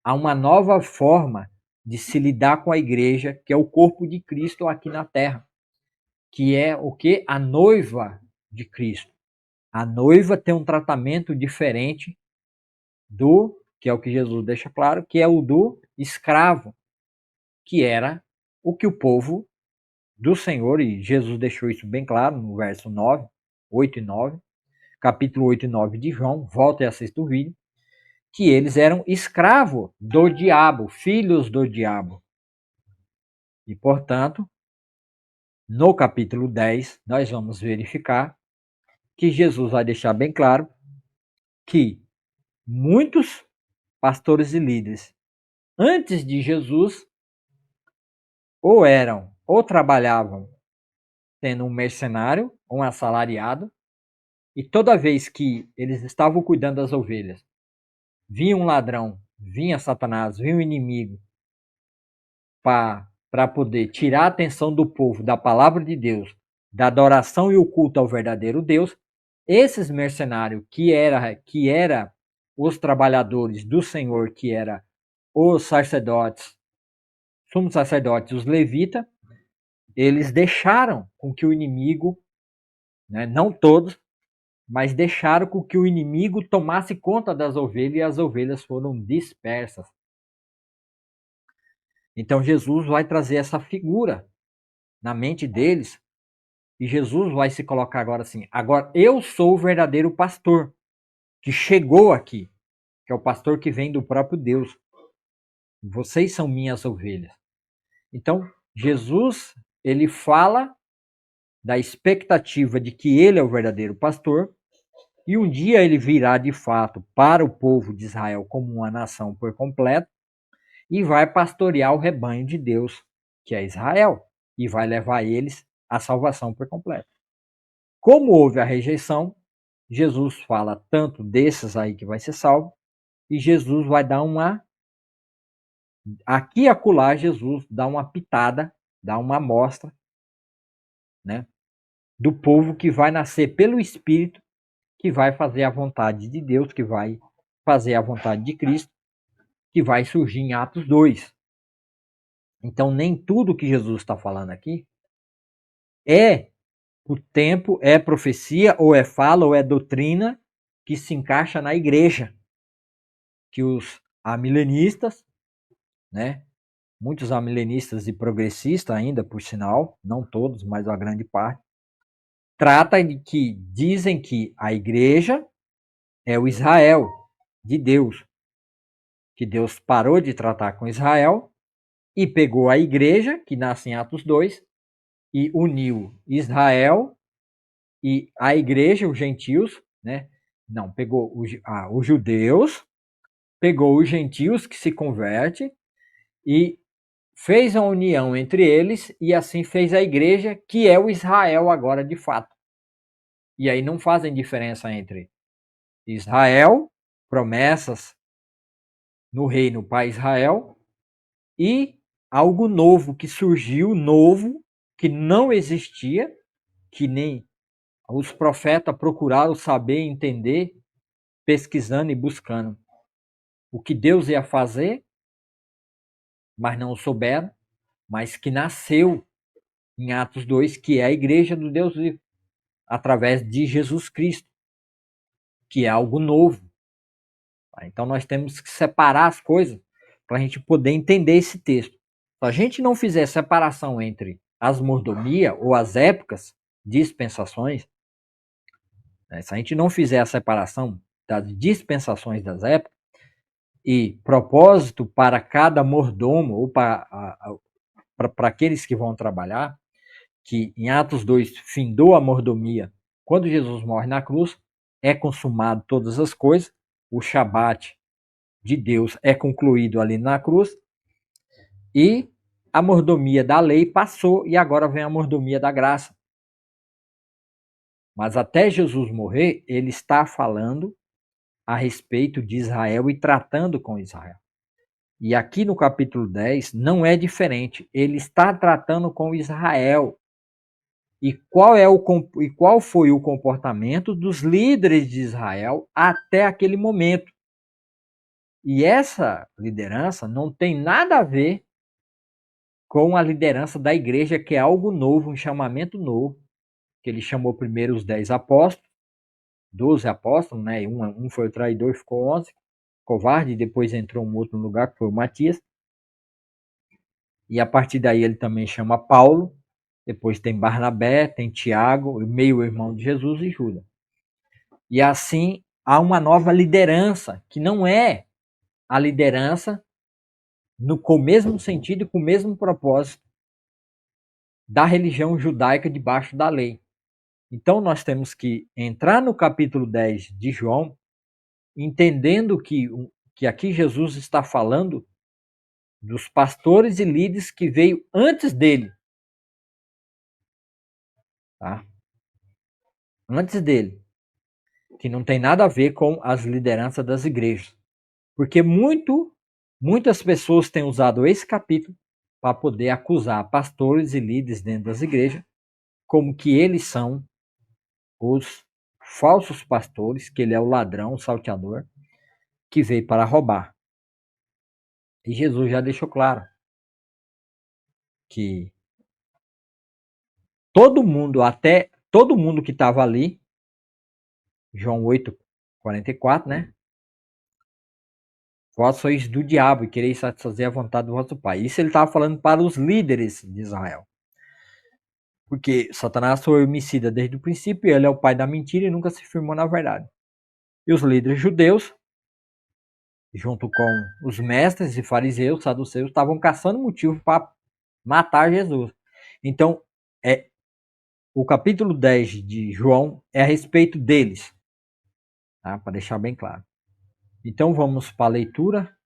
há uma nova forma de se lidar com a igreja, que é o corpo de Cristo aqui na terra, que é o que? A noiva de Cristo. A noiva tem um tratamento diferente do, que é o que Jesus deixa claro, que é o do escravo, que era o que o povo do Senhor, e Jesus deixou isso bem claro no verso 9, 8 e 9, capítulo 8 e 9 de João, volta e assista o vídeo, que eles eram escravos do diabo, filhos do diabo. E, portanto, no capítulo 10, nós vamos verificar que Jesus vai deixar bem claro que muitos pastores e líderes antes de Jesus ou trabalhavam sendo um mercenário, um assalariado, e toda vez que eles estavam cuidando das ovelhas, vinha um ladrão, vinha Satanás, vinha um inimigo para poder tirar a atenção do povo da palavra de Deus, da adoração e o culto ao verdadeiro Deus, esses mercenários que era os trabalhadores do Senhor, que era os sacerdotes, sumos sacerdotes, os levitas, eles deixaram com que o inimigo, né, não todos, mas deixaram com que o inimigo tomasse conta das ovelhas e as ovelhas foram dispersas. Então Jesus vai trazer essa figura na mente deles e Jesus vai se colocar agora assim: agora eu sou o verdadeiro pastor que chegou aqui, que é o pastor que vem do próprio Deus. Vocês são minhas ovelhas. Então Jesus, ele fala da expectativa de que ele é o verdadeiro pastor e um dia ele virá de fato para o povo de Israel como uma nação por completo e vai pastorear o rebanho de Deus, que é Israel, e vai levar eles à salvação por completo. Como houve a rejeição, Jesus fala tanto desses aí que vai ser salvo, e Jesus vai dar uma... Aqui e acolá, Jesus dá uma pitada, dá uma amostra, né, do povo que vai nascer pelo Espírito, que vai fazer a vontade de Deus, que vai fazer a vontade de Cristo, que vai surgir em Atos 2. Então, nem tudo que Jesus está falando aqui é o tempo, é profecia, ou é fala, ou é doutrina que se encaixa na igreja. Que os amilenistas, né, muitos amilenistas e progressistas ainda, por sinal, não todos, mas a grande parte, trata de que dizem que a igreja é o Israel de Deus, que Deus parou de tratar com Israel e pegou a igreja, que nasce em Atos 2, e uniu Israel e a igreja, os gentios, né? Não, pegou os judeus, pegou os gentios que se convertem e fez a união entre eles e assim fez a igreja, que é o Israel agora de fato. E aí não fazem diferença entre Israel, promessas no reino para Israel, e algo novo que surgiu, novo, que não existia, que nem os profetas procuraram saber, entender, pesquisando e buscando o que Deus ia fazer, mas não souberam, mas que nasceu em Atos 2, que é a igreja do Deus vivo, através de Jesus Cristo, que é algo novo. Então nós temos que separar as coisas para a gente poder entender esse texto. Se a gente não fizer separação entre as mordomias ou as épocas, dispensações, né? Se a gente não fizer a separação das dispensações das épocas e propósito para cada mordomo ou para aqueles que vão trabalhar, que em Atos 2 findou a mordomia, quando Jesus morre na cruz, é consumado todas as coisas, o Shabat de Deus é concluído ali na cruz, e a mordomia da lei passou e agora vem a mordomia da graça. Mas até Jesus morrer, ele está falando a respeito de Israel e tratando com Israel. E aqui no capítulo 10 não é diferente. Ele está tratando com Israel. E qual foi o comportamento dos líderes de Israel até aquele momento. E essa liderança não tem nada a ver com a liderança da igreja, que é algo novo, um chamamento novo, que ele chamou primeiro os 10 apóstolos, 12 apóstolos, né? Um foi o traidor e ficou 11, covarde, e depois entrou um outro no lugar, que foi o Matias. E a partir daí ele também chama Paulo, depois tem Barnabé, tem Tiago, meio irmão de Jesus, e Judas. E assim há uma nova liderança, que não é a liderança com o mesmo sentido e com o mesmo propósito da religião judaica debaixo da lei. Então nós temos que entrar no capítulo 10 de João, entendendo que aqui Jesus está falando dos pastores e líderes que veio antes dele. Tá? Antes dele. Que não tem nada a ver com as lideranças das igrejas. Porque muitas pessoas têm usado esse capítulo para poder acusar pastores e líderes dentro das igrejas, como que eles são os falsos pastores, que ele é o ladrão, o salteador, que veio para roubar. E Jesus já deixou claro que todo mundo que estava ali, João 8:44, né? Vós sois do diabo e quereis satisfazer a vontade do vosso pai. Isso ele estava falando para os líderes de Israel. Porque Satanás foi homicida desde o princípio, ele é o pai da mentira e nunca se firmou na verdade. E os líderes judeus, junto com os mestres e fariseus, saduceus, estavam caçando motivo para matar Jesus. Então, o capítulo 10 de João é a respeito deles, tá? Para deixar bem claro. Então, vamos para a leitura,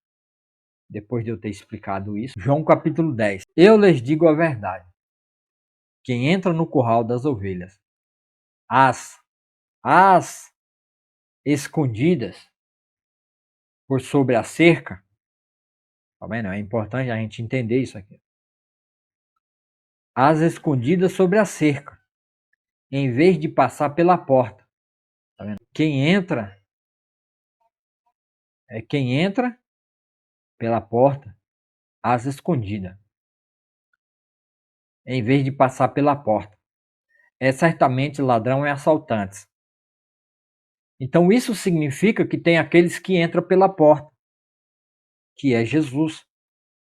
depois de eu ter explicado isso. João capítulo 10. Eu lhes digo a verdade. Quem entra no curral das ovelhas, as escondidas por sobre a cerca, tá vendo? É importante a gente entender isso aqui. As escondidas sobre a cerca, em vez de passar pela porta. Tá vendo? Quem entra pela porta, as escondidas, em vez de passar pela porta. É certamente ladrão e assaltantes. Então isso significa que tem aqueles que entram pela porta, que é Jesus,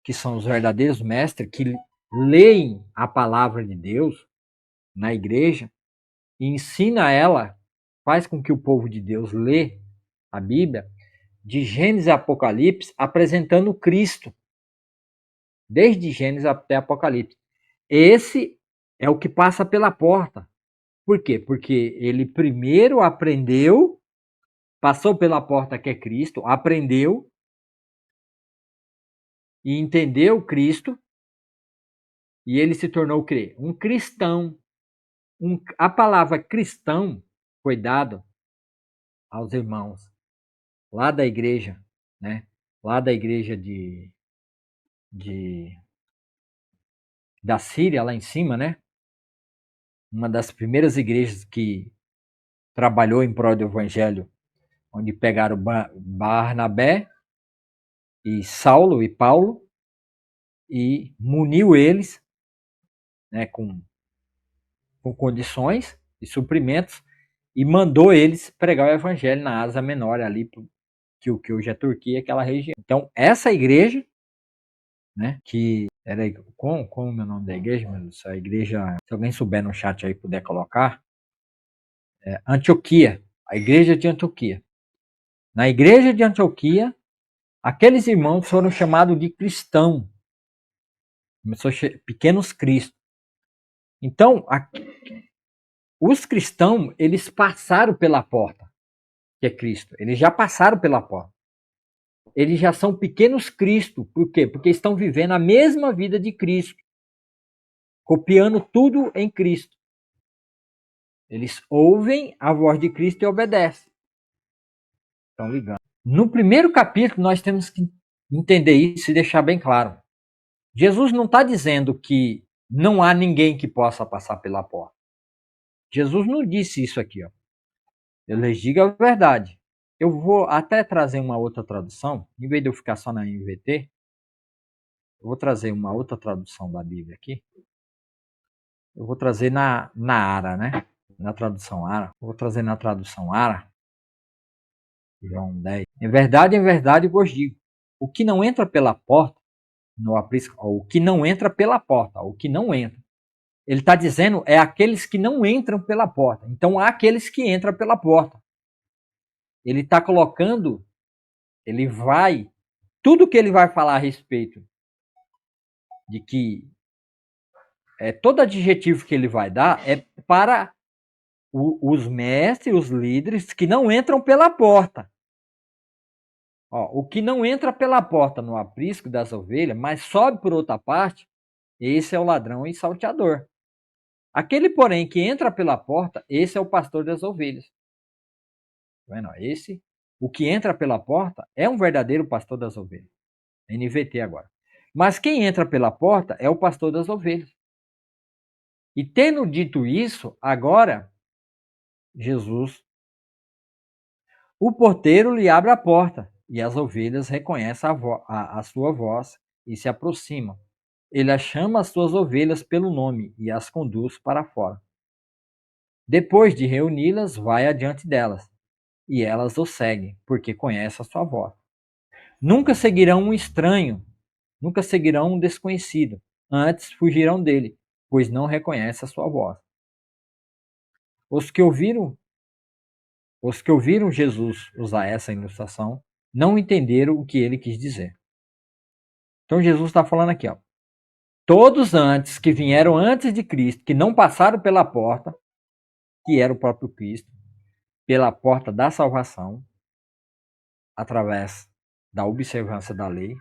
que são os verdadeiros mestres, que leem a palavra de Deus na igreja e ensina ela, faz com que o povo de Deus lê a Bíblia, de Gênesis a Apocalipse, apresentando Cristo, desde Gênesis até Apocalipse. Esse é o que passa pela porta. Por quê? Porque ele primeiro aprendeu, passou pela porta que é Cristo, aprendeu e entendeu Cristo, e ele se tornou o quê? Um cristão. A palavra cristão foi dada aos irmãos lá da igreja, né? Lá da igreja da Síria, lá em cima, né? Uma das primeiras igrejas que trabalhou em prol do evangelho, onde pegaram Barnabé e Saulo e Paulo e muniu eles, né, com condições e suprimentos e mandou eles pregar o evangelho na Ásia Menor, ali que hoje é Turquia, aquela região. Então, essa igreja, né, que era, como é o nome da igreja, meu Deus, a igreja, se alguém souber no chat aí puder colocar, Antioquia, a igreja de Antioquia. Na igreja de Antioquia, aqueles irmãos foram chamados de cristãos, pequenos cristos. Então, os cristãos, eles passaram pela porta, que é Cristo. Eles já passaram pela porta. Eles já são pequenos Cristo. Por quê? Porque estão vivendo a mesma vida de Cristo. Copiando tudo em Cristo. Eles ouvem a voz de Cristo e obedecem. Estão ligando. No primeiro capítulo, nós temos que entender isso e deixar bem claro. Jesus não está dizendo que não há ninguém que possa passar pela porta. Jesus não disse isso aqui. Ó. Eu lhes digo a verdade. Eu vou até trazer uma outra tradução, em vez de eu ficar só na NVT, eu vou trazer uma outra tradução da Bíblia aqui. Eu vou trazer na ARA, né? Na tradução ARA. Eu vou trazer na tradução ARA. João 10. Em verdade vos digo. O que não entra pela porta, no aprisco, o que não entra pela porta, o que não entra. Ele está dizendo é aqueles que não entram pela porta. Então há aqueles que entram pela porta. Ele está colocando, ele vai, tudo que ele vai falar a respeito de que todo adjetivo que ele vai dar é para os mestres, os líderes que não entram pela porta. Ó, o que não entra pela porta no aprisco das ovelhas, mas sobe por outra parte, esse é o ladrão e salteador. Aquele, porém, que entra pela porta, esse é o pastor das ovelhas. Tá vendo? Esse, o que entra pela porta, é um verdadeiro pastor das ovelhas. NVT agora. Mas quem entra pela porta é o pastor das ovelhas. E tendo dito isso, agora, Jesus, o porteiro lhe abre a porta, e as ovelhas reconhecem a sua voz e se aproximam. Ele chama as suas ovelhas pelo nome e as conduz para fora. Depois de reuni-las, vai adiante delas, e elas o seguem, porque conhecem a sua voz. Nunca seguirão um estranho, nunca seguirão um desconhecido, antes fugirão dele, pois não reconhecem a sua voz. Os que ouviram Jesus usar essa ilustração não entenderam o que ele quis dizer. Então Jesus está falando aqui, ó. Todos antes que vieram antes de Cristo, que não passaram pela porta, que era o próprio Cristo, pela porta da salvação, através da observância da lei,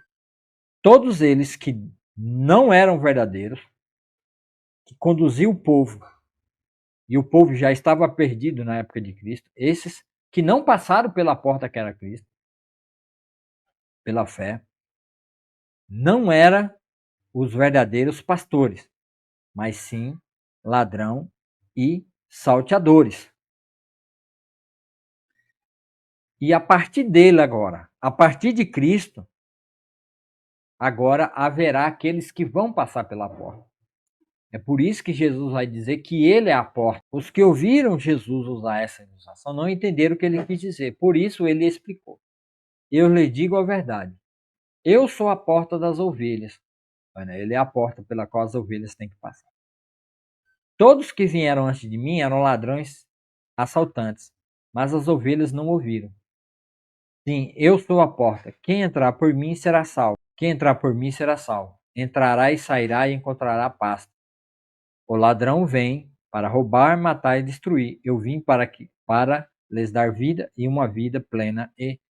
todos eles que não eram verdadeiros, que conduziam o povo, e o povo já estava perdido na época de Cristo, esses que não passaram pela porta que era Cristo, pela fé, não eram os verdadeiros pastores, mas sim ladrão e salteadores. E a partir dele agora, a partir de Cristo, agora haverá aqueles que vão passar pela porta. É por isso que Jesus vai dizer que ele é a porta. Os que ouviram Jesus usar essa ilustração não entenderam o que ele quis dizer. Por isso ele explicou. Eu lhe digo a verdade. Eu sou a porta das ovelhas. Ele é a porta pela qual as ovelhas têm que passar. Todos que vieram antes de mim eram ladrões, assaltantes, mas as ovelhas não ouviram. Sim, eu sou a porta. Quem entrar por mim será salvo. Quem entrar por mim será salvo. Entrará e sairá e encontrará pasto. O ladrão vem para roubar, matar e destruir. Eu vim para lhes dar vida e uma vida plena e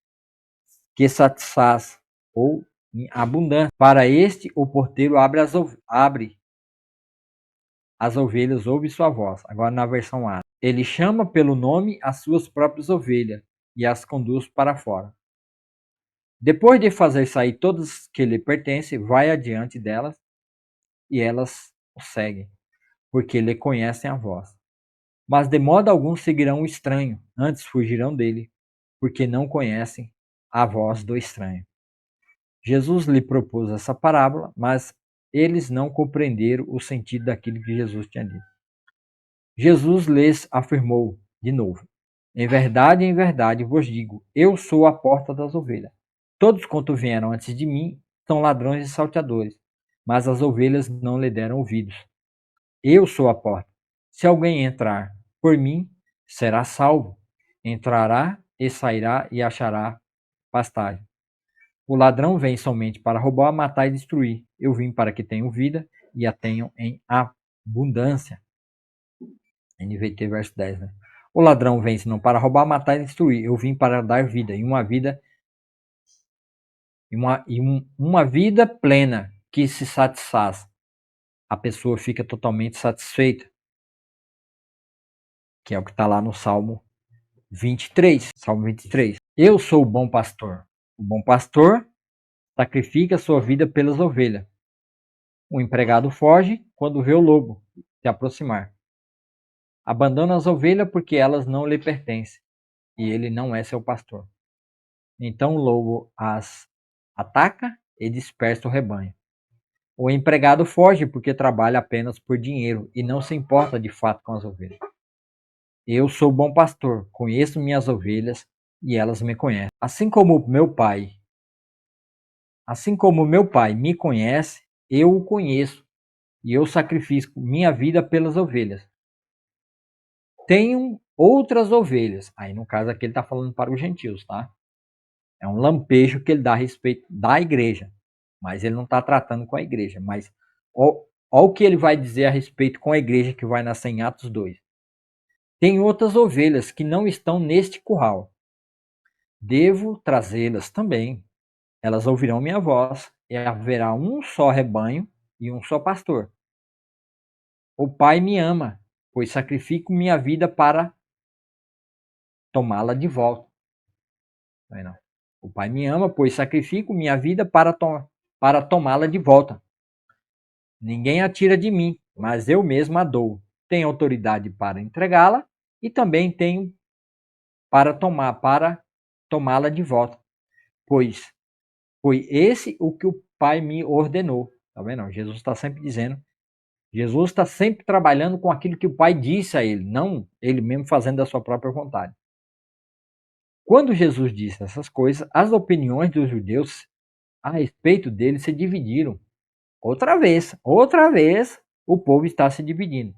que satisfaz ou em abundância. Para este, o porteiro abre as ovelhas, ouve sua voz. Agora na versão A. Ele chama pelo nome as suas próprias ovelhas e as conduz para fora. Depois de fazer sair todas que lhe pertencem, vai adiante delas e elas o seguem, porque lhe conhecem a voz. Mas de modo algum seguirão o estranho, antes fugirão dele, porque não conhecem a voz do estranho. Jesus lhe propôs essa parábola, mas eles não compreenderam o sentido daquilo que Jesus tinha dito. Jesus lhes afirmou de novo: em verdade vos digo, eu sou a porta das ovelhas. Todos quanto vieram antes de mim são ladrões e salteadores, mas as ovelhas não lhe deram ouvidos. Eu sou a porta. Se alguém entrar por mim, será salvo. Entrará e sairá e achará pastagem. O ladrão vem somente para roubar, matar e destruir. Eu vim para que tenham vida e a tenham em abundância. NVT verso 10, né? O ladrão vem senão para roubar, matar e destruir. Eu vim para dar vida, e uma vida plena que se satisfaz. A pessoa fica totalmente satisfeita. que é o que está lá no Salmo 23. Salmo 23. Eu sou o bom pastor. O bom pastor sacrifica a sua vida pelas ovelhas. O empregado foge quando vê o lobo se aproximar. Abandona as ovelhas porque elas não lhe pertencem, e ele não é seu pastor. Então o lobo as ataca e dispersa o rebanho. O empregado foge porque trabalha apenas por dinheiro e não se importa de fato com as ovelhas. Eu sou o bom pastor, conheço minhas ovelhas e elas me conhecem. Assim como meu pai me conhece, eu o conheço e eu sacrifico minha vida pelas ovelhas. Tenho outras ovelhas. Aí no caso aqui ele está falando para os gentios, tá? É um lampejo que ele dá a respeito da igreja, mas ele não está tratando com a igreja. Mas olha o que ele vai dizer a respeito com a igreja que vai nascer em Atos 2. Tem outras ovelhas que não estão neste curral. Devo trazê-las também. Elas ouvirão minha voz, e haverá um só rebanho e um só pastor. O Pai me ama, pois sacrifico minha vida para tomá-la de volta. Não. O Pai me ama, pois sacrifico minha vida para tomá-la de volta. Ninguém a tira de mim, mas eu mesmo a dou. Tenho autoridade para entregá-la e também tenho para tomá-la de volta. Pois foi esse o que o Pai me ordenou. Tá vendo? Jesus está sempre dizendo. Jesus está sempre trabalhando com aquilo que o Pai disse a ele, não ele mesmo fazendo da sua própria vontade. Quando Jesus disse essas coisas, as opiniões dos judeus a respeito dele se dividiram. Outra vez, o povo está se dividindo.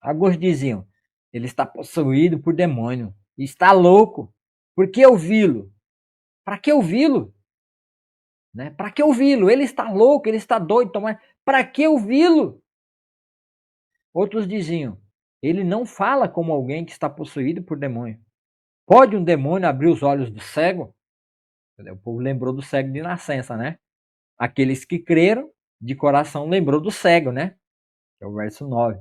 Alguns diziam, ele está possuído por demônio, está louco. Por que ouvi-lo? Para que ouvi-lo? Né? Para que ouvi-lo? Ele está louco, ele está doido, para que ouvi-lo? Outros diziam, ele não fala como alguém que está possuído por demônio. Pode um demônio abrir os olhos do cego? O povo lembrou do cego de nascença, né? Aqueles que creram de coração lembrou do cego, né? Que é o verso 9.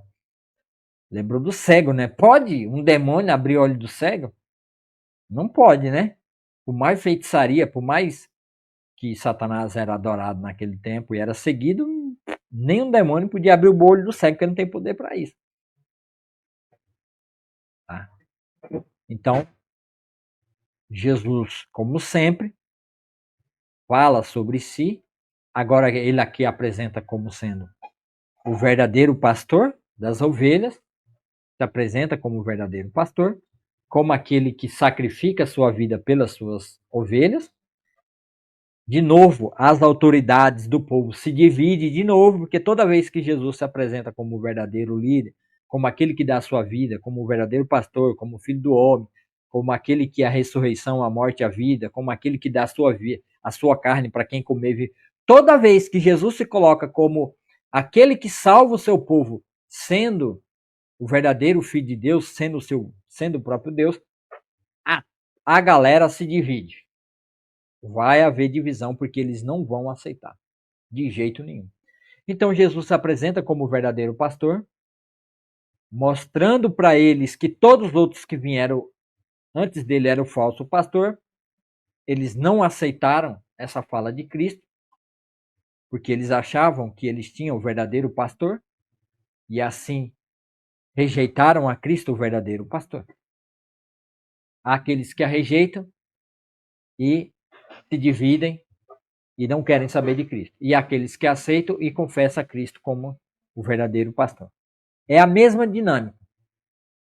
Lembrou do cego, né? Pode um demônio abrir o olho do cego? Não pode, né? Por mais feitiçaria, por mais que Satanás era adorado naquele tempo e era seguido, nenhum demônio podia abrir o olho do cego, porque não tem poder para isso. Tá? Então, Jesus, como sempre, fala sobre si. Agora ele aqui apresenta como sendo o verdadeiro pastor das ovelhas, se apresenta como o verdadeiro pastor, como aquele que sacrifica a sua vida pelas suas ovelhas. De novo, as autoridades do povo se dividem de novo, porque toda vez que Jesus se apresenta como o verdadeiro líder, como aquele que dá a sua vida, como o verdadeiro pastor, como o filho do homem, como aquele que é a ressurreição, a morte e a vida, como aquele que dá a sua carne para quem comer. Toda vez que Jesus se coloca como aquele que salva o seu povo, sendo o verdadeiro filho de Deus, sendo o próprio Deus, a galera se divide. Vai haver divisão porque eles não vão aceitar, de jeito nenhum. Então Jesus se apresenta como o verdadeiro pastor, mostrando para eles que todos os outros que vieram antes dele eram o falso pastor. Eles não aceitaram essa fala de Cristo, porque eles achavam que eles tinham o verdadeiro pastor, e assim rejeitaram a Cristo, o verdadeiro pastor. Há aqueles que a rejeitam e se dividem e não querem saber de Cristo. E aqueles que aceitam e confessam a Cristo como o verdadeiro pastor. É a mesma dinâmica.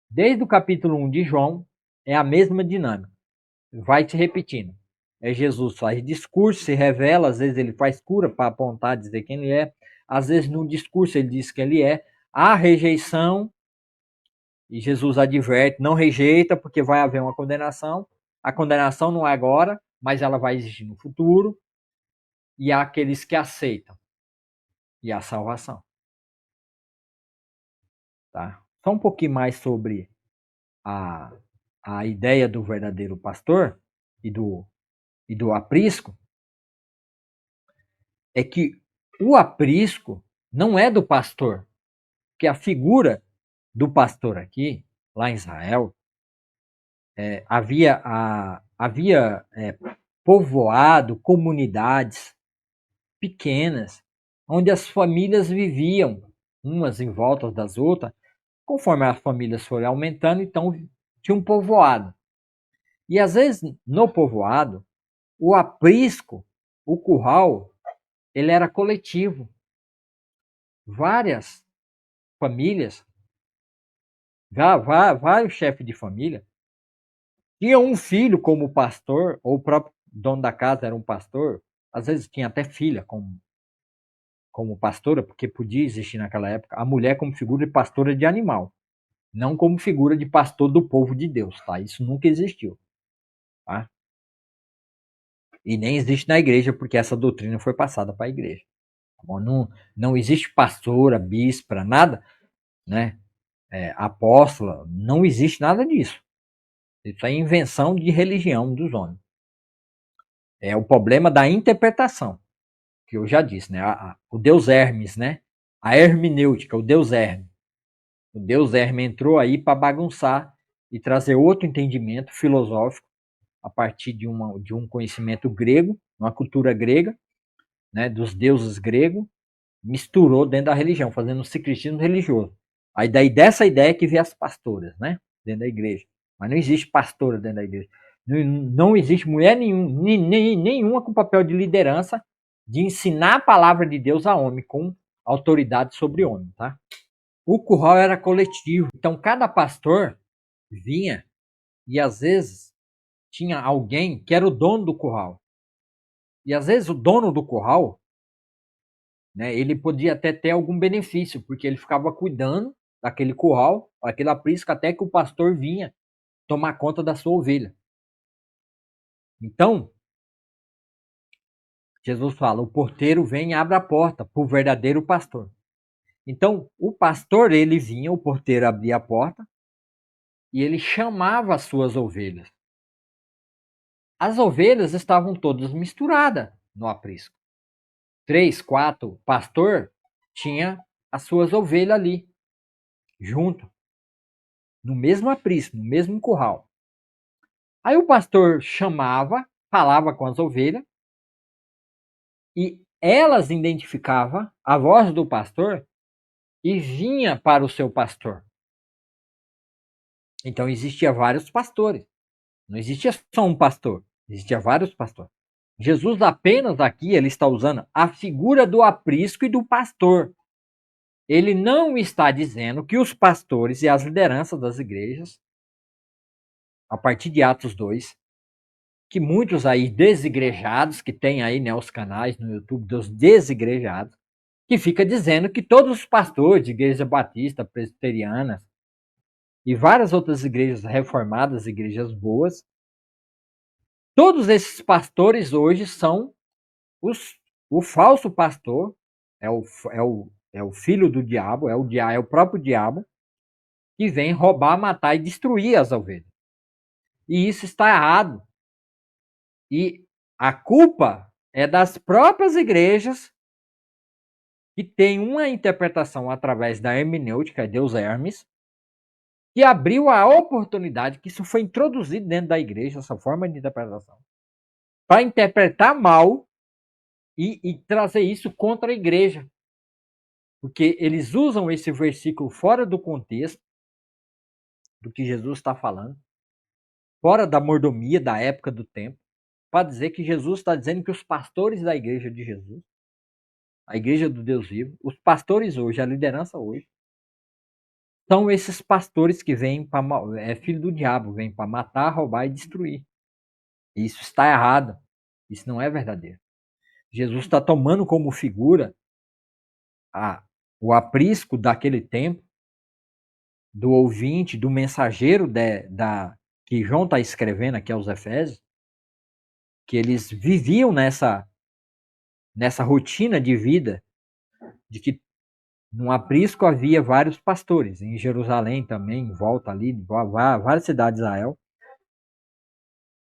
Desde o capítulo 1 de João, é a mesma dinâmica. Vai se repetindo. Jesus faz discurso, se revela, às vezes ele faz cura para apontar, dizer quem ele é. Às vezes no discurso ele diz quem ele é. Há rejeição, e Jesus adverte, não rejeita, porque vai haver uma condenação. A condenação não é agora, mas ela vai existir no futuro. E há aqueles que aceitam. E a salvação. Tá? Só um pouquinho mais sobre a ideia do verdadeiro pastor e do aprisco. É que o aprisco não é do pastor. Porque a figura do pastor aqui, lá em Israel, havia povoado, comunidades pequenas, onde as famílias viviam umas em volta das outras. Conforme as famílias foram aumentando, então tinha um povoado. E às vezes no povoado, o aprisco, o curral, ele era coletivo. Várias famílias, vários chefes de família, tinham um filho como pastor, ou o próprio dono da casa era um pastor, às vezes tinha até filha como pastora, porque podia existir naquela época, a mulher como figura de pastora de animal, não como figura de pastor do povo de Deus, tá? Isso nunca existiu, tá? E nem existe na igreja, porque essa doutrina foi passada para a igreja. Não existe pastora, bispa, nada, né? Apóstola, não existe nada disso. Isso é invenção de religião dos homens. É o problema da interpretação, que eu já disse, né? O Deus Hermes, né? A hermenêutica, o Deus Hermes. O Deus Hermes entrou aí para bagunçar e trazer outro entendimento filosófico a partir de um conhecimento grego, uma cultura grega, né? Dos deuses gregos, misturou dentro da religião, fazendo um secretismo religioso. Aí daí dessa ideia que vem as pastoras, né? Dentro da igreja. Mas não existe pastora dentro da igreja. Não existe mulher nenhuma com papel de liderança de ensinar a palavra de Deus a homem, com autoridade sobre homem, tá? O curral era coletivo, então cada pastor vinha e às vezes tinha alguém que era o dono do curral. E às vezes o dono do curral, né, ele podia até ter algum benefício, porque ele ficava cuidando daquele curral, aquele aprisco, até que o pastor vinha tomar conta da sua ovelha. Então, Jesus fala, o porteiro vem e abre a porta para o verdadeiro pastor. Então, o pastor, ele vinha, o porteiro abria a porta e ele chamava as suas ovelhas. As ovelhas estavam todas misturadas no aprisco. 3, 4 pastor tinha as suas ovelhas ali, junto, no mesmo aprisco, no mesmo curral. Aí o pastor chamava, falava com as ovelhas, e elas identificavam a voz do pastor e vinha para o seu pastor. Então existia vários pastores. Não existia só um pastor, existia vários pastores. Jesus apenas aqui ele está usando a figura do aprisco e do pastor. Ele não está dizendo que os pastores e as lideranças das igrejas, a partir de Atos 2, que muitos aí desigrejados, que tem aí, né, os canais no YouTube dos desigrejados, que fica dizendo que todos os pastores de igreja batista, presbiterianas e várias outras igrejas reformadas, igrejas boas, todos esses pastores hoje são o falso pastor, é o filho do diabo, é o próprio diabo, que vem roubar, matar e destruir as ovelhas. E isso está errado. E a culpa é das próprias igrejas que têm uma interpretação através da hermenêutica, Deus Hermes, que abriu a oportunidade, que isso foi introduzido dentro da igreja, essa forma de interpretação, para interpretar mal e trazer isso contra a igreja. Porque eles usam esse versículo fora do contexto do que Jesus está falando, fora da mordomia da época do tempo, para dizer que Jesus está dizendo que os pastores da igreja de Jesus, a igreja do Deus vivo, os pastores hoje, a liderança hoje, são esses pastores que vêm para filho do diabo, vêm para matar, roubar e destruir. Isso está errado. Isso não é verdadeiro. Jesus está tomando como figura o aprisco daquele tempo, do ouvinte, do mensageiro que João está escrevendo aqui aos Efésios, que eles viviam nessa rotina de vida, de que no aprisco havia vários pastores, em Jerusalém também, em volta ali, várias cidades de Israel,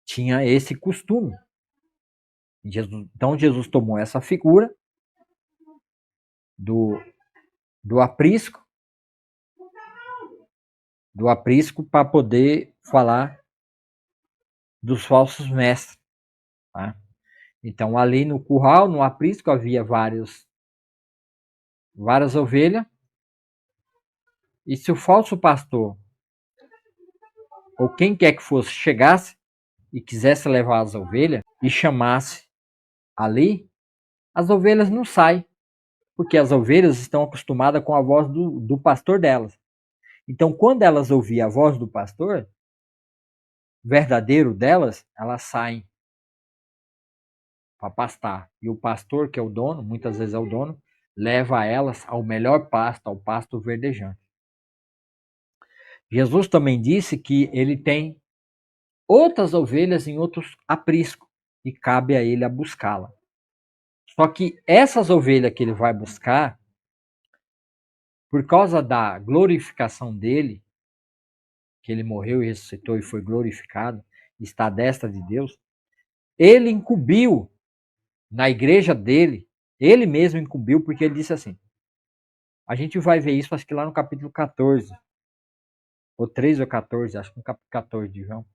tinha esse costume. Então Jesus tomou essa figura do aprisco, do aprisco para poder falar dos falsos mestres. Tá? Então, ali no curral, no aprisco, havia várias ovelhas. E se o falso pastor, ou quem quer que fosse, chegasse e quisesse levar as ovelhas e chamasse ali, as ovelhas não saem, porque as ovelhas estão acostumadas com a voz do pastor delas. Então, quando elas ouviam a voz do pastor verdadeiro delas, elas saem para pastar. E o pastor, que é o dono, muitas vezes é o dono, leva elas ao melhor pasto, ao pasto verdejante. Jesus também disse que ele tem outras ovelhas em outros apriscos e cabe a ele a buscá-la. Só que essas ovelhas que ele vai buscar, por causa da glorificação dele, que ele morreu e ressuscitou e foi glorificado, está à destra de Deus, ele incumbiu na igreja dele, ele mesmo incumbiu, porque ele disse assim, a gente vai ver isso, acho que lá no capítulo 14, ou 3 ou 14, acho que no capítulo 14 de João.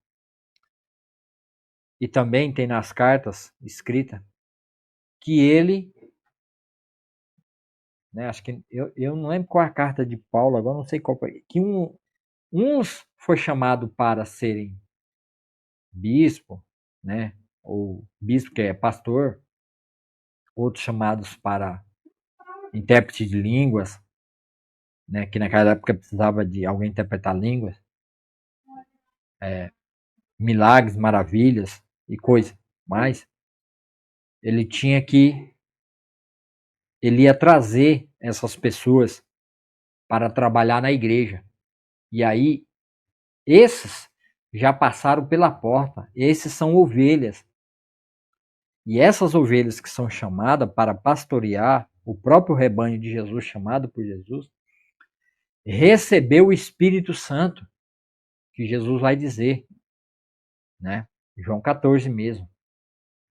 E também tem nas cartas escrita que ele, né, acho que eu não lembro qual é a carta de Paulo, agora não sei qual foi, que uns foi chamado para serem bispo, né, ou bispo que é pastor, outros chamados para intérprete de línguas, né, que naquela época precisava de alguém interpretar línguas, milagres, maravilhas e coisa mais. Ele ia trazer essas pessoas para trabalhar na igreja. E aí, esses já passaram pela porta, esses são ovelhas. E essas ovelhas que são chamadas para pastorear o próprio rebanho de Jesus, chamado por Jesus, recebeu o Espírito Santo, que Jesus vai dizer, né? João 14 mesmo,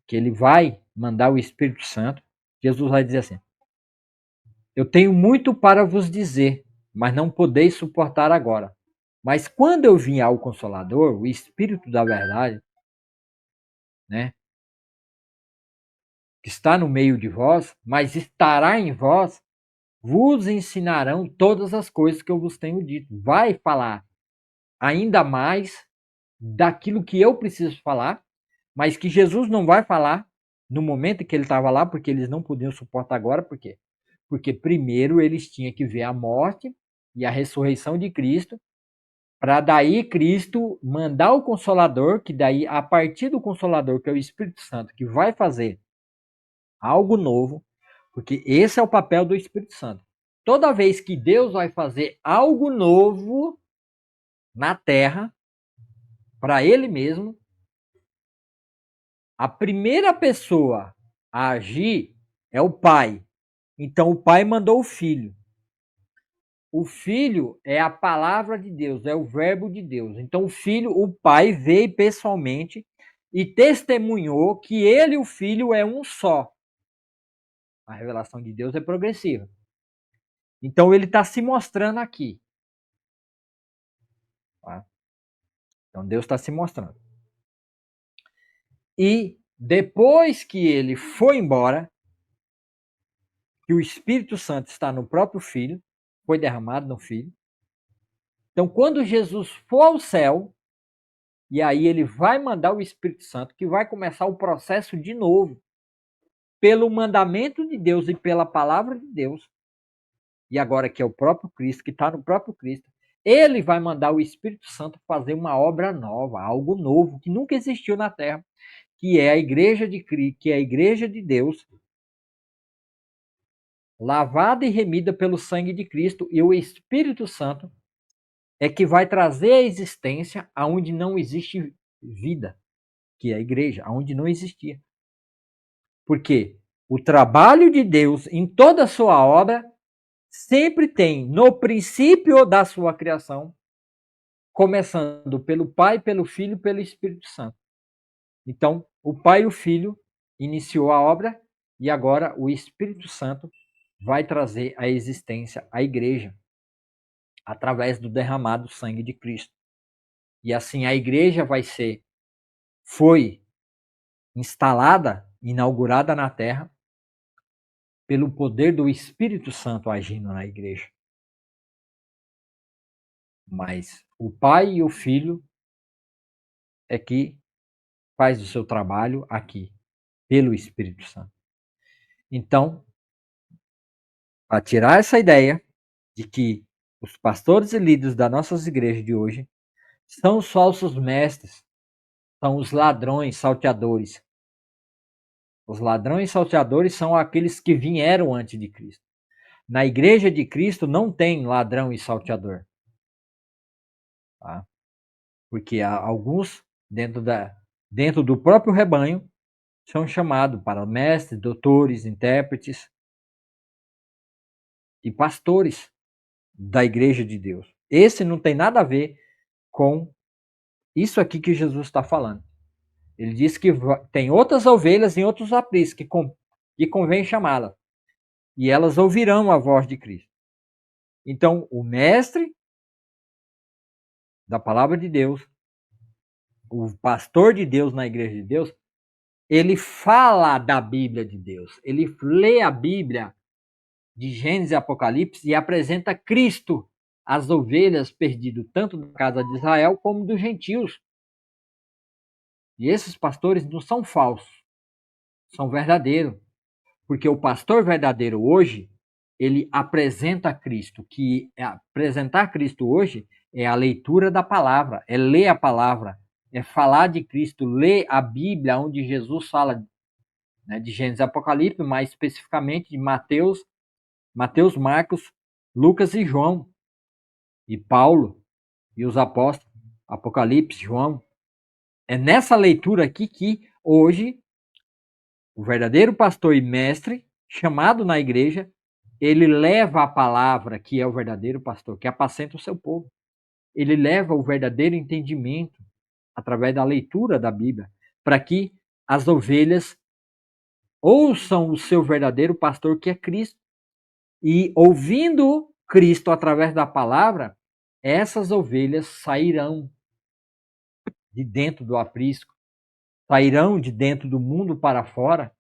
que ele vai mandar o Espírito Santo. Jesus vai dizer assim, eu tenho muito para vos dizer, mas não podeis suportar agora. Mas quando eu vier ao Consolador, o Espírito da verdade, né, que está no meio de vós, mas estará em vós, vos ensinarão todas as coisas que eu vos tenho dito. Vai falar ainda mais daquilo que eu preciso falar, mas que Jesus não vai falar no momento em que ele estava lá, porque eles não podiam suportar agora. Por quê? Porque primeiro eles tinham que ver a morte e a ressurreição de Cristo, para daí Cristo mandar o Consolador, que daí, a partir do Consolador, que é o Espírito Santo, que vai fazer algo novo, porque esse é o papel do Espírito Santo. Toda vez que Deus vai fazer algo novo na terra, para ele mesmo, a primeira pessoa a agir é o Pai. Então o Pai mandou o Filho. O Filho é a palavra de Deus, é o verbo de Deus. Então o Filho, o Pai veio pessoalmente e testemunhou que ele e o Filho é um só. A revelação de Deus é progressiva. Então ele está se mostrando aqui. Tá? Então Deus está se mostrando. E depois que ele foi embora, que o Espírito Santo está no próprio Filho, foi derramado no Filho. Então, quando Jesus for ao céu, e aí ele vai mandar o Espírito Santo, que vai começar o processo de novo, pelo mandamento de Deus e pela palavra de Deus, e agora que é o próprio Cristo, que está no próprio Cristo, ele vai mandar o Espírito Santo fazer uma obra nova, algo novo, que nunca existiu na Terra, que é a igreja de Cristo, que é a igreja de Deus, lavada e remida pelo sangue de Cristo, e o Espírito Santo é que vai trazer a existência aonde não existe vida, que é a igreja, aonde não existia. Porque o trabalho de Deus em toda a sua obra sempre tem no princípio da sua criação, começando pelo Pai, pelo Filho, pelo Espírito Santo. Então, o Pai e o Filho iniciou a obra e agora o Espírito Santo vai trazer à existência a igreja. através do derramado sangue de Cristo. E assim a igreja foi instalada, inaugurada na terra, pelo poder do Espírito Santo agindo na igreja. Mas o Pai e o Filho é que faz o seu trabalho aqui, pelo Espírito Santo. Então, para tirar essa ideia de que os pastores e líderes das nossas igrejas de hoje são os falsos mestres, são os ladrões, salteadores. Os ladrões salteadores são aqueles que vieram antes de Cristo. Na igreja de Cristo não tem ladrão e salteador. Tá? Porque há alguns dentro do próprio rebanho são chamados para mestres, doutores, intérpretes e pastores da igreja de Deus. Esse não tem nada a ver com isso aqui que Jesus está falando. Ele diz que tem outras ovelhas em outros apriscos que convém chamá-las. E elas ouvirão a voz de Cristo. Então, o mestre da palavra de Deus, o pastor de Deus na igreja de Deus, ele fala da Bíblia de Deus. Ele lê a Bíblia de Gênesis e Apocalipse e apresenta Cristo às ovelhas perdidas, tanto da casa de Israel como dos gentios. E esses pastores não são falsos, são verdadeiros. Porque o pastor verdadeiro hoje, ele apresenta Cristo. Que apresentar Cristo hoje é a leitura da palavra, é ler a palavra, é falar de Cristo, ler a Bíblia, onde Jesus fala, né, de Gênesis e Apocalipse, mais especificamente de Mateus, Marcos, Lucas e João, e Paulo, e os apóstolos, Apocalipse, João. É nessa leitura aqui que hoje o verdadeiro pastor e mestre, chamado na igreja, ele leva a palavra, que é o verdadeiro pastor, que apacenta o seu povo. Ele leva o verdadeiro entendimento através da leitura da Bíblia, para que as ovelhas ouçam o seu verdadeiro pastor, que é Cristo. E ouvindo Cristo através da palavra, essas ovelhas sairão de dentro do aprisco, sairão de dentro do mundo para fora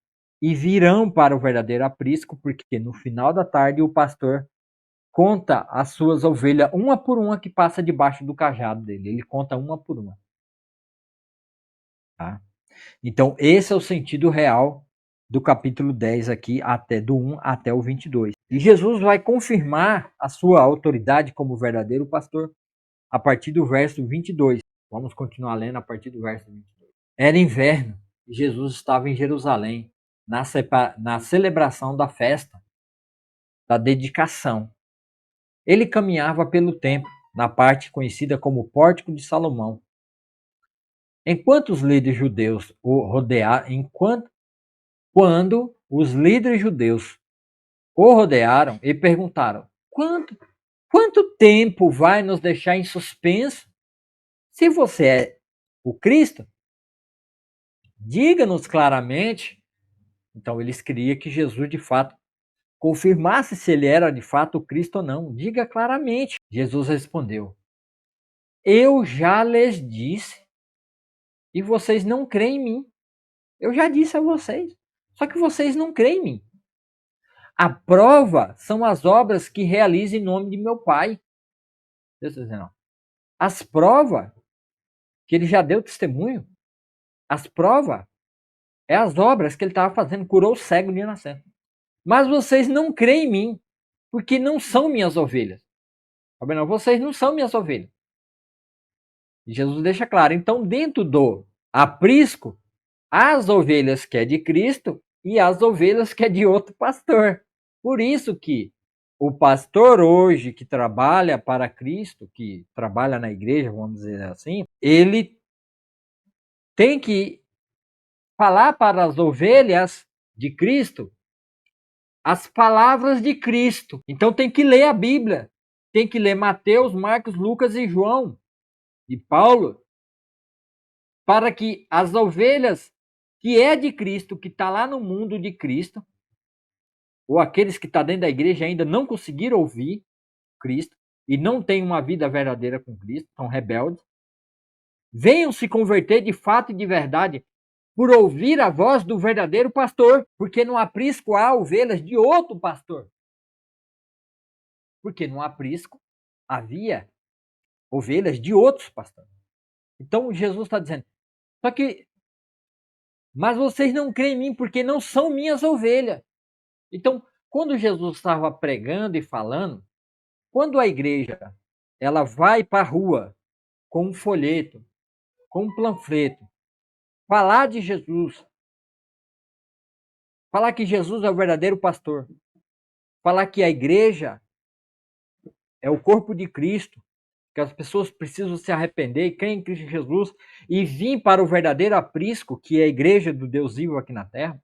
e virão para o verdadeiro aprisco, porque no final da tarde o pastor conta as suas ovelhas uma por uma que passa debaixo do cajado dele. Ele conta uma por uma. Tá? Então, esse é o sentido real do capítulo 10 aqui, do 1 até o 22. E Jesus vai confirmar a sua autoridade como verdadeiro pastor a partir do verso 22. Vamos continuar lendo a partir do verso 22. Era inverno e Jesus estava em Jerusalém, na celebração da festa, da dedicação. Ele caminhava pelo templo, na parte conhecida como Pórtico de Salomão. Enquanto os líderes judeus o rodearam, quando os líderes judeus o rodearam e perguntaram: quanto tempo vai nos deixar em suspenso? Se você é o Cristo, diga-nos claramente. Então eles queriam que Jesus de fato confirmasse se ele era de fato o Cristo ou não. Diga claramente. Jesus respondeu: eu já lhes disse e vocês não creem em mim. Eu já disse a vocês, só que vocês não creem em mim. A prova são as obras que realizo em nome de meu Pai. Deus está dizendo, as provas que ele já deu testemunho, as provas é as obras que ele estava fazendo, curou o cego de nascer. Mas vocês não creem em mim, porque não são minhas ovelhas. Não, vocês não são minhas ovelhas. E Jesus deixa claro. Então, dentro do aprisco, há as ovelhas que é de Cristo e as ovelhas que é de outro pastor. Por isso que o pastor hoje que trabalha para Cristo, que trabalha na igreja, vamos dizer assim, ele tem que falar para as ovelhas de Cristo as palavras de Cristo. Então tem que ler a Bíblia. Tem que ler Mateus, Marcos, Lucas e João e Paulo, para que as ovelhas que é de Cristo, que está lá no mundo de Cristo, ou aqueles que estão dentro da igreja ainda não conseguiram ouvir Cristo, e não têm uma vida verdadeira com Cristo, são rebeldes, venham se converter de fato e de verdade por ouvir a voz do verdadeiro pastor, porque no aprisco há ovelhas de outro pastor. Porque no aprisco havia ovelhas de outros pastores. Então Jesus está dizendo, só que, mas vocês não creem em mim porque não são minhas ovelhas. Então, quando Jesus estava pregando e falando, quando a igreja ela vai para a rua com um folheto, com um panfleto, falar de Jesus, falar que Jesus é o verdadeiro pastor, falar que a igreja é o corpo de Cristo, que as pessoas precisam se arrepender e crer em Cristo Jesus e vir para o verdadeiro aprisco, que é a igreja do Deus vivo aqui na terra,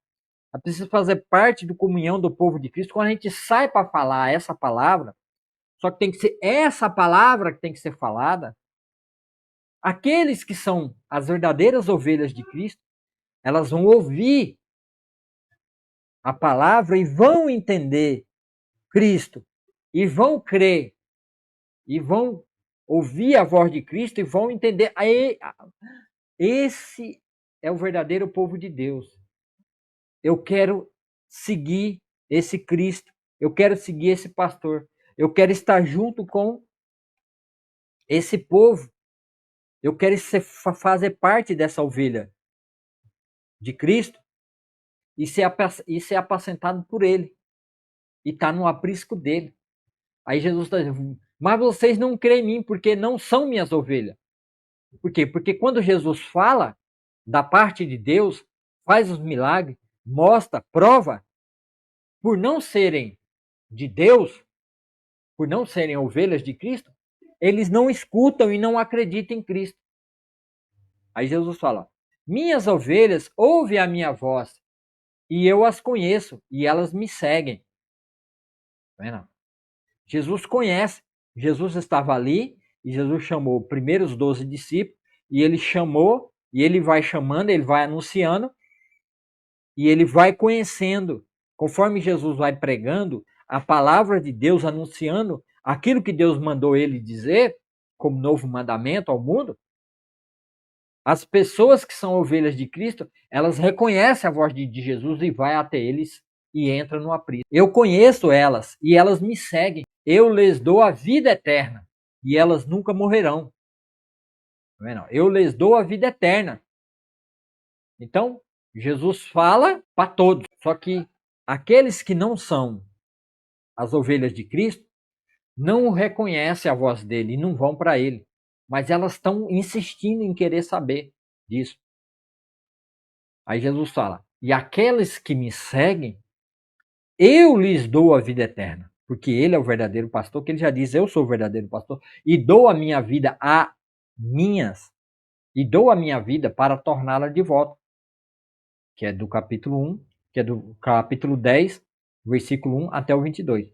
ela precisa fazer parte da comunhão do povo de Cristo. Quando a gente sai para falar essa palavra, só que tem que ser essa palavra que tem que ser falada, aqueles que são as verdadeiras ovelhas de Cristo, elas vão ouvir a palavra e vão entender Cristo, e vão crer, e vão ouvir a voz de Cristo e vão entender. Esse é o verdadeiro povo de Deus. Eu quero seguir esse Cristo, eu quero seguir esse pastor, eu quero estar junto com esse povo, eu quero fazer parte dessa ovelha de Cristo e ser apacentado por ele, e estar no aprisco dele. Aí Jesus está dizendo, mas vocês não creem em mim porque não são minhas ovelhas. Por quê? Porque quando Jesus fala da parte de Deus, faz os milagres, mostra, prova, por não serem de Deus, por não serem ovelhas de Cristo, eles não escutam e não acreditam em Cristo. Aí Jesus fala, minhas ovelhas ouvem a minha voz e eu as conheço e elas me seguem. Tá vendo? Jesus conhece. Jesus estava ali e Jesus chamou primeiro os 12 discípulos e ele chamou e ele vai chamando, ele vai anunciando e ele vai conhecendo. Conforme Jesus vai pregando a palavra de Deus, anunciando aquilo que Deus mandou ele dizer como novo mandamento ao mundo, as pessoas que são ovelhas de Cristo, elas reconhecem a voz de Jesus e vai até eles e entra no aprisco. Eu conheço elas e elas me seguem. Eu lhes dou a vida eterna e elas nunca morrerão. Eu lhes dou a vida eterna. Então, Jesus fala para todos. Só que aqueles que não são as ovelhas de Cristo não reconhecem a voz dele e não vão para ele. Mas elas estão insistindo em querer saber disso. Aí Jesus fala, e aqueles que me seguem, eu lhes dou a vida eterna. Porque ele é o verdadeiro pastor, que ele já diz, eu sou o verdadeiro pastor, e dou a minha vida e dou a minha vida para torná-la de volta. Que é do capítulo 1, que é do capítulo 10, versículo 1 até o 22.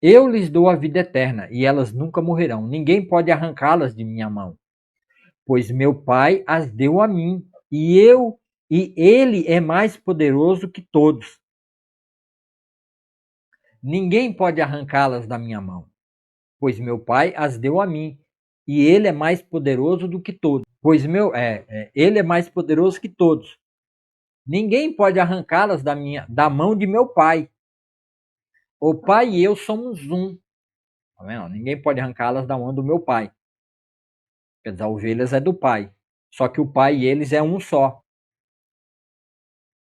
Eu lhes dou a vida eterna, e elas nunca morrerão. Ninguém pode arrancá-las de minha mão. Pois meu Pai as deu a mim, e ele é mais poderoso que todos. Ninguém pode arrancá-las da minha mão, pois meu Pai as deu a mim, e ele é mais poderoso do que todos. Pois ele é mais poderoso que todos. Ninguém pode arrancá-las da mão de meu Pai. O Pai e eu somos um. Tá vendo? Ninguém pode arrancá-las da mão do meu Pai. Quer dizer, as ovelhas é do Pai. Só que o Pai e eles é um só.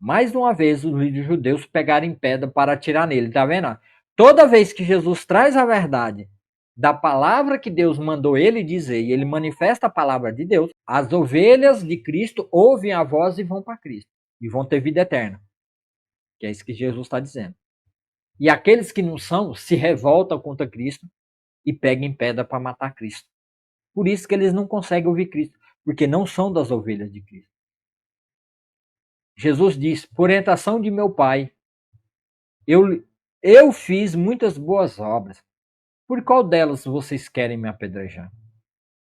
Mais uma vez, os líderes judeus pegaram em pedra para atirar nele. Tá vendo? Toda vez que Jesus traz a verdade da palavra que Deus mandou ele dizer, e ele manifesta a palavra de Deus, as ovelhas de Cristo ouvem a voz e vão para Cristo. E vão ter vida eterna. Que é isso que Jesus está dizendo. E aqueles que não são, se revoltam contra Cristo e pegam em pedra para matar Cristo. Por isso que eles não conseguem ouvir Cristo, porque não são das ovelhas de Cristo. Jesus diz, por orientação de meu Pai, eu fiz muitas boas obras. Por qual delas vocês querem me apedrejar?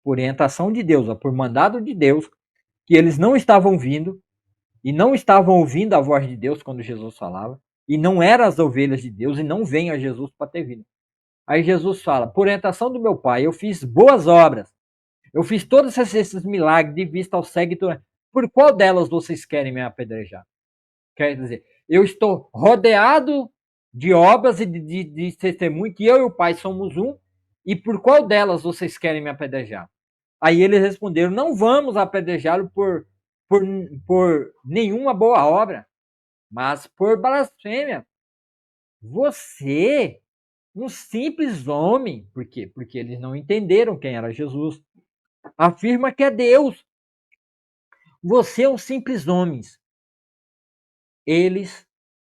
Por orientação de Deus, por mandado de Deus, que eles não estavam vindo e não estavam ouvindo a voz de Deus quando Jesus falava, e não eram as ovelhas de Deus e não vêm a Jesus para ter vida. Aí Jesus fala, por orientação do meu Pai, eu fiz boas obras. Eu fiz todos esses milagres de vista ao cego. Por qual delas vocês querem me apedrejar? Quer dizer, eu estou rodeado de obras e de testemunho, que eu e o Pai somos um, e por qual delas vocês querem me apedrejar? Aí eles responderam, não vamos apedrejá-lo por nenhuma boa obra, mas por blasfêmia. Você, um simples homem, por quê? Porque eles não entenderam quem era Jesus, afirma que é Deus. Você é um simples homem. Eles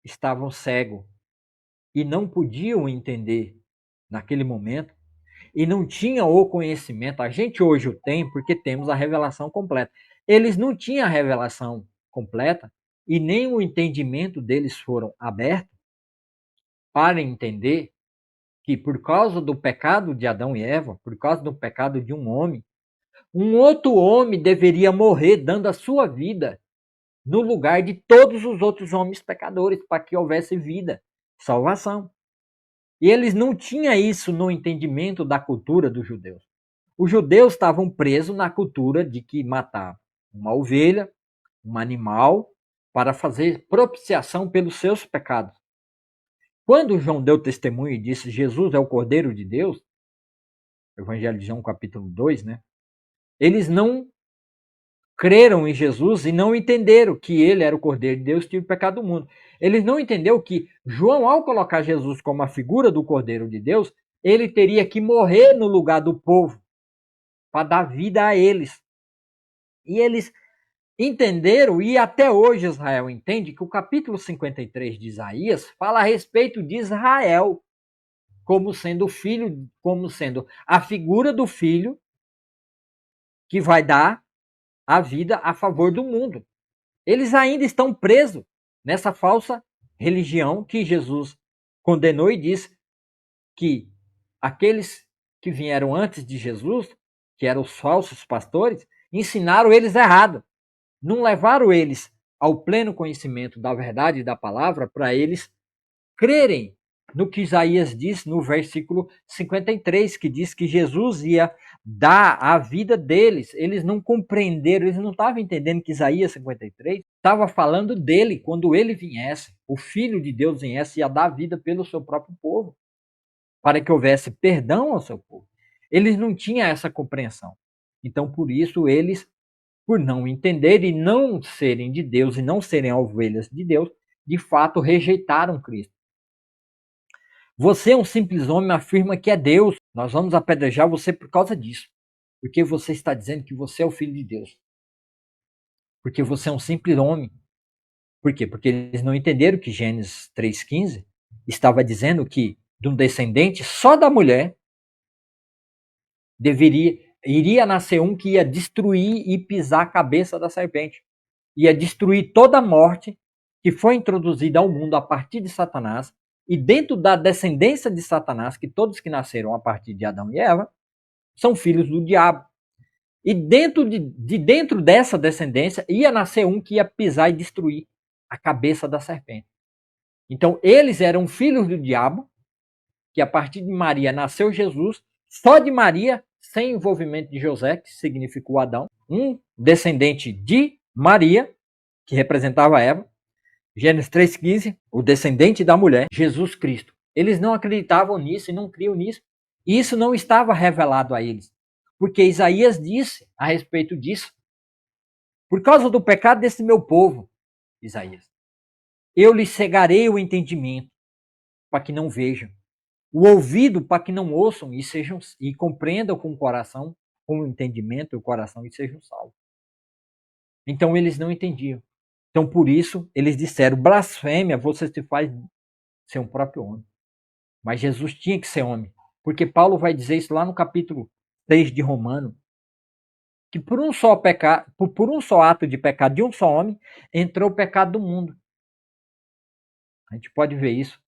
estavam cegos e não podiam entender naquele momento e não tinham o conhecimento. A gente hoje o tem porque temos a revelação completa. Eles não tinham a revelação completa e nem o entendimento deles foram abertos para entender que por causa do pecado de Adão e Eva, por causa do pecado de um homem, um outro homem deveria morrer dando a sua vida no lugar de todos os outros homens pecadores, para que houvesse vida, salvação. E eles não tinham isso no entendimento da cultura dos judeus. Os judeus estavam presos na cultura de que matar uma ovelha, um animal, para fazer propiciação pelos seus pecados. Quando João deu testemunho e disse Jesus é o Cordeiro de Deus, Evangelho de João capítulo 2, né? Eles não creram em Jesus e não entenderam que ele era o Cordeiro de Deus que tira o pecado do mundo. Eles não entenderam que João, ao colocar Jesus como a figura do Cordeiro de Deus, ele teria que morrer no lugar do povo para dar vida a eles. E eles entenderam, e até hoje Israel entende, que o capítulo 53 de Isaías fala a respeito de Israel como sendo o filho, como sendo a figura do filho que vai dar a vida a favor do mundo. Eles ainda estão presos nessa falsa religião que Jesus condenou e disse que aqueles que vieram antes de Jesus, que eram os falsos pastores, ensinaram eles errado. Não levaram eles ao pleno conhecimento da verdade e da palavra para eles crerem no que Isaías diz no versículo 53, que diz que Jesus ia dar a vida deles. Eles não compreenderam, eles não estavam entendendo que Isaías 53 estava falando dele, quando ele viesse, o Filho de Deus viesse, ia dar a vida pelo seu próprio povo, para que houvesse perdão ao seu povo. Eles não tinham essa compreensão. Então, por isso, eles, por não entender e não serem de Deus e não serem ovelhas de Deus, de fato rejeitaram Cristo. Você é um simples homem, afirma que é Deus. Nós vamos apedrejar você por causa disso. Porque você está dizendo que você é o Filho de Deus. Porque você é um simples homem. Por quê? Porque eles não entenderam que Gênesis 3,15 estava dizendo que de um descendente só da mulher iria nascer um que ia destruir e pisar a cabeça da serpente. Ia destruir toda a morte que foi introduzida ao mundo a partir de Satanás. E dentro da descendência de Satanás, que todos que nasceram a partir de Adão e Eva, são filhos do diabo. E dentro dessa descendência ia nascer um que ia pisar e destruir a cabeça da serpente. Então eles eram filhos do diabo, que a partir de Maria nasceu Jesus, só de Maria, sem envolvimento de José, que significou Adão, um descendente de Maria, que representava Eva, Gênesis 3,15, o descendente da mulher, Jesus Cristo. Eles não acreditavam nisso e não criam nisso. E isso não estava revelado a eles. Porque Isaías disse a respeito disso. Por causa do pecado desse meu povo, Isaías, eu lhes cegarei o entendimento para que não vejam. O ouvido para que não ouçam e compreendam com o coração, com o entendimento e o coração e sejam salvos. Então eles não entendiam. Então, por isso, eles disseram, blasfêmia, você se faz ser um próprio homem. Mas Jesus tinha que ser homem. Porque Paulo vai dizer isso lá no capítulo 3 de Romano, que por um só ato de pecado de um só homem, entrou o pecado do mundo. A gente pode ver isso.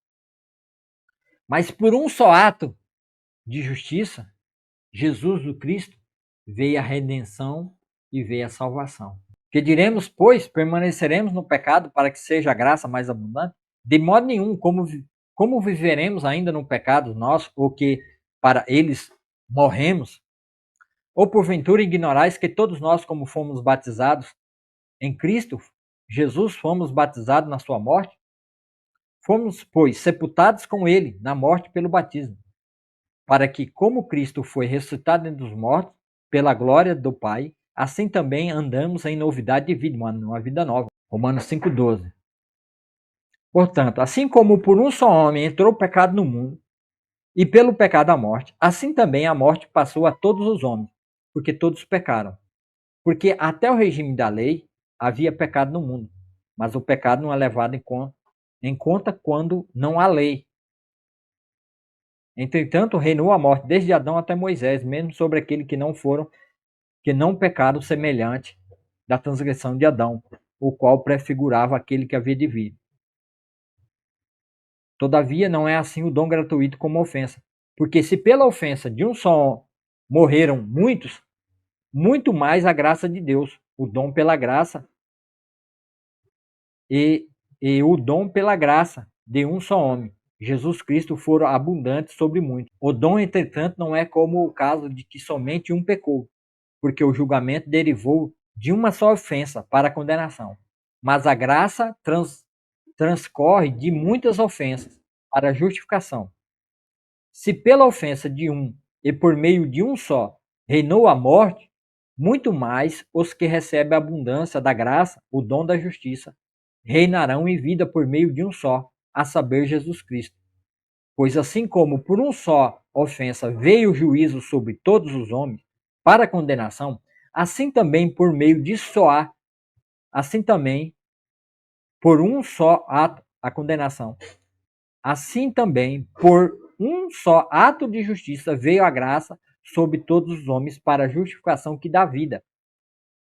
Mas por um só ato de justiça, Jesus o Cristo, veio a redenção e veio a salvação. Que diremos, pois, permaneceremos no pecado para que seja a graça mais abundante? De modo nenhum, como como viveremos ainda no pecado nosso, ou que para eles morremos? Ou porventura ignorais que todos nós, como fomos batizados em Cristo Jesus, fomos batizados na sua morte? Fomos, pois, sepultados com ele na morte pelo batismo, para que, como Cristo foi ressuscitado entre os mortos, pela glória do Pai, assim também andamos em novidade de vida, uma vida nova. Romanos 5,12. Portanto, assim como por um só homem entrou o pecado no mundo, e pelo pecado a morte, assim também a morte passou a todos os homens, porque todos pecaram. Porque até o regime da lei havia pecado no mundo, mas o pecado não é levado em conta quando não há lei. Entretanto, reinou a morte desde Adão até Moisés, mesmo sobre aqueles que não pecaram semelhante da transgressão de Adão, o qual prefigurava aquele que havia de vir. Todavia, não é assim o dom gratuito como ofensa, porque se pela ofensa de um só morreram muitos, muito mais a graça de Deus, o dom pela graça e o dom pela graça de um só homem, Jesus Cristo, foram abundantes sobre muitos. O dom, entretanto, não é como o caso de que somente um pecou, porque o julgamento derivou de uma só ofensa para a condenação. Mas a graça transcorre de muitas ofensas para a justificação. Se pela ofensa de um e por meio de um só reinou a morte, muito mais os que recebem a abundância da graça, o dom da justiça, reinarão em vida por meio de um só, a saber, Jesus Cristo. Pois assim como por um só ofensa veio o juízo sobre todos os homens, para a condenação, assim também por meio de só, assim também por um só ato a condenação. Assim também por um só ato de justiça veio a graça sobre todos os homens para a justificação que dá vida.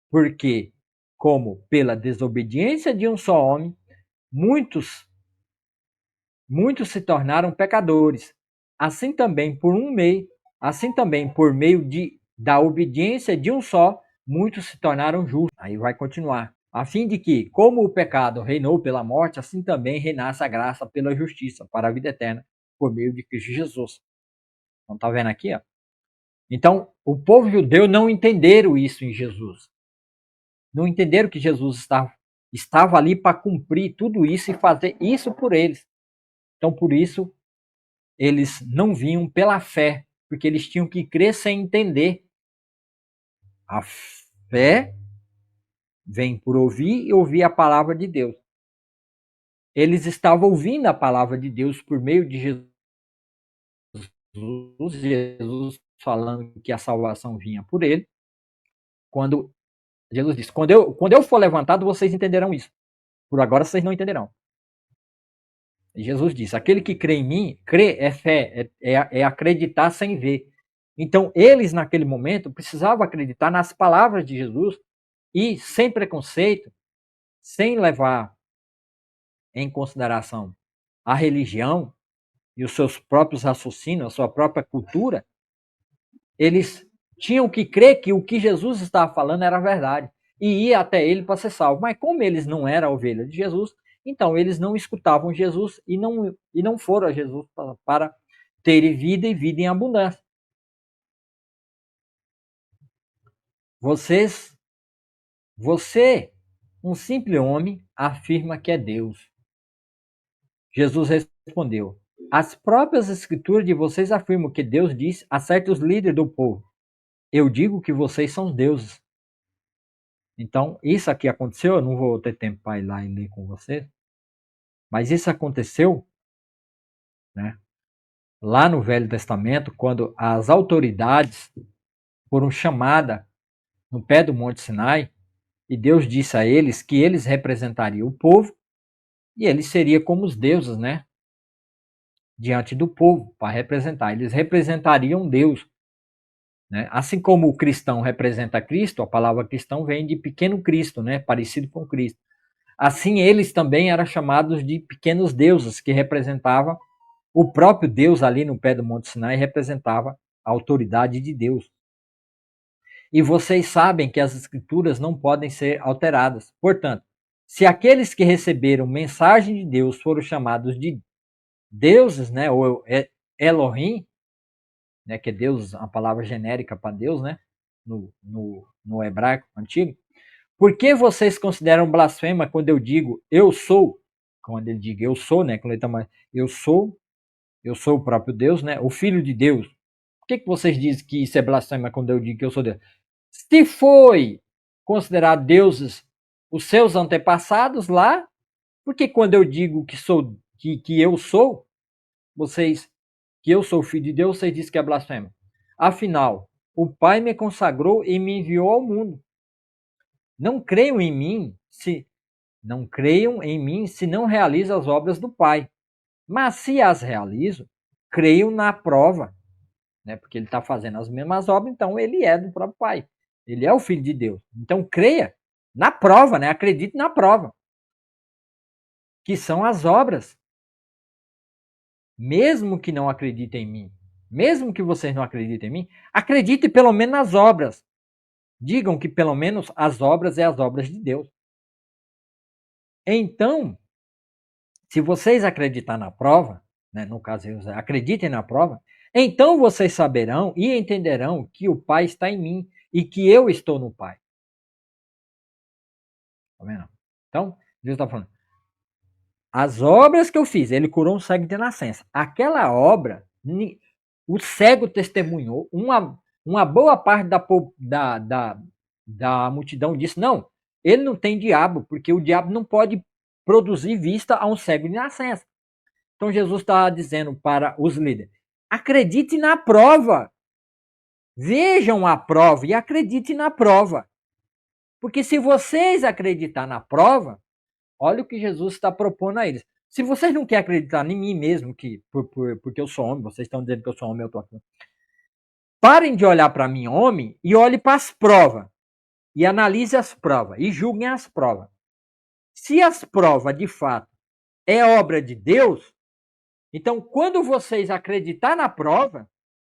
Porque, como pela desobediência de um só homem, muitos se tornaram pecadores, assim também por meio da obediência de um só, muitos se tornaram justos. Aí vai continuar. A fim de que, como o pecado reinou pela morte, assim também reinasse a graça pela justiça, para a vida eterna, por meio de Cristo Jesus. Então, tá vendo aqui, ó? Então, o povo judeu não entenderam isso em Jesus. Não entenderam que Jesus estava ali para cumprir tudo isso e fazer isso por eles. Então, por isso, eles não vinham pela fé, porque eles tinham que crer sem entender. A fé vem por ouvir e ouvir a palavra de Deus. Eles estavam ouvindo a palavra de Deus por meio de Jesus falando que a salvação vinha por ele. Quando Jesus disse, quando eu for levantado, vocês entenderão isso. Por agora vocês não entenderão. E Jesus disse, aquele que crê em mim, crer é fé, é acreditar sem ver. Então, eles naquele momento precisavam acreditar nas palavras de Jesus e sem preconceito, sem levar em consideração a religião e os seus próprios raciocínios, a sua própria cultura, eles tinham que crer que o que Jesus estava falando era verdade e ir até ele para ser salvo. Mas como eles não eram a ovelha de Jesus, então eles não escutavam Jesus e não foram a Jesus para terem vida e vida em abundância. Você, um simples homem, afirma que é Deus. Jesus respondeu, as próprias escrituras de vocês afirmam que Deus disse a certos líderes do povo, eu digo que vocês são deuses. Então, isso aqui aconteceu, eu não vou ter tempo para ir lá e ler com vocês, mas isso aconteceu, né, lá no Velho Testamento, quando as autoridades foram chamadas no pé do Monte Sinai, e Deus disse a eles que eles representariam o povo, e eles seriam como os deuses, né, diante do povo, para representar. Eles representariam Deus. Né? Assim como o cristão representa Cristo, a palavra cristão vem de pequeno Cristo, né? Parecido com Cristo. Assim, eles também eram chamados de pequenos deuses, que representavam o próprio Deus ali no pé do Monte Sinai, representava a autoridade de Deus. E vocês sabem que as escrituras não podem ser alteradas. Portanto, se aqueles que receberam mensagem de Deus foram chamados de deuses, né, ou Elohim, né, que é Deus, uma palavra genérica para Deus, né, no hebraico antigo. Por que vocês consideram blasfema quando eu digo eu sou? Quando ele diz eu sou, né, quando ele tá mais, eu sou o próprio Deus, né, o Filho de Deus. Por que vocês dizem que isso é blasfema quando eu digo que eu sou Deus? Se foi considerar deuses os seus antepassados lá, porque quando eu digo que eu sou, vocês que eu sou filho de Deus, vocês dizem que é blasfema. Afinal, o Pai me consagrou e me enviou ao mundo. Não creiam em mim se não realizo as obras do Pai. Mas se as realizo, creiam na prova, né? Porque ele está fazendo as mesmas obras, então ele é do próprio Pai. Ele é o Filho de Deus. Então creia na prova, né? Acredite na prova, que são as obras. Mesmo que não acreditem em mim, mesmo que vocês não acreditem em mim, acredite pelo menos nas obras. Digam que pelo menos as obras é as obras de Deus. Então, se vocês acreditarem na prova, né, no caso, acreditem na prova, então vocês saberão e entenderão que o Pai está em mim e que eu estou no Pai. Tá vendo? Então, Deus está falando, as obras que eu fiz, ele curou um cego de nascença. Aquela obra, o cego testemunhou, uma boa parte da multidão disse, não, ele não tem diabo, porque o diabo não pode produzir vista a um cego de nascença. Então Jesus está dizendo para os líderes, acredite na prova. Vejam a prova e acredite na prova. Porque se vocês acreditar na prova, olha o que Jesus está propondo a eles. Se vocês não querem acreditar em mim mesmo, que porque eu sou homem, vocês estão dizendo que eu sou homem, eu estou aqui. Parem de olhar para mim, homem, e olhem para as provas. E analise as provas. E julguem as provas. Se as provas, de fato, é obra de Deus, então quando vocês acreditar na prova,